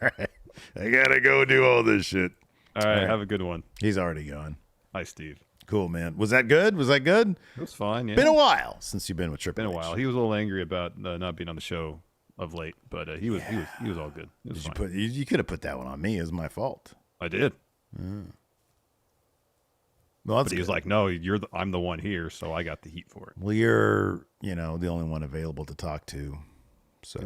right. I gotta go do all this shit. All right, have a good one. He's already gone. Hi, Steve. Cool, man. Was that good? Was that good? It was fine, yeah. Been a while since you've been with Triple Been a H. while. He was a little angry about not being on the show of late, but he was all good. It was Did you fine. put? You could have put that one on me. It was my fault. I did. Well, that's But he was good. like, "No, I'm the one here, so I got the heat for it." Well, you're, the only one available to talk to So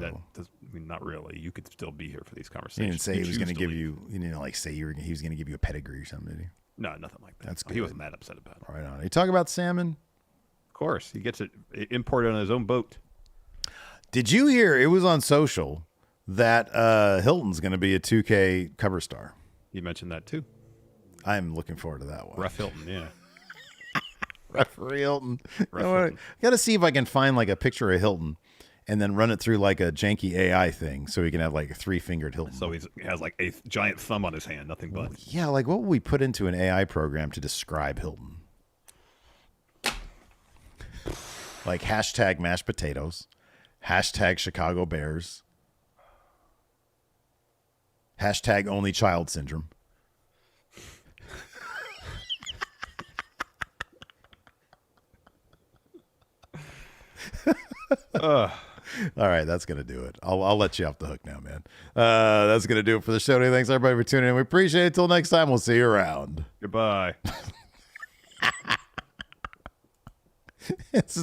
not really. You could still be here for these he conversations. didn't say he was going to give you, he was going to give you a pedigree or something, did he? No, nothing like that. That's He good. wasn't that upset about it. Right on. You talk about salmon? Of course. He gets it imported on his own boat. Did you hear, it was on social, that Hilton's going to be a 2K cover star? You mentioned that too. I'm looking forward to that one. Ref Hilton, yeah. Referee Hilton. Hilton. Got to see if I can find like a picture of Hilton and then run it through like a janky AI thing so he can have like a 3-fingered Hilton. So he has like a giant thumb on his hand, nothing but. Yeah, like what would we put into an AI program to describe Hilton? Like hashtag mashed potatoes, hashtag Chicago Bears, hashtag only child syndrome. All right, that's going to do it. I'll let you off the hook now, man. That's going to do it for the show today. Thanks, everybody, for tuning in. We appreciate it. Until next time, we'll see you around. Goodbye. It's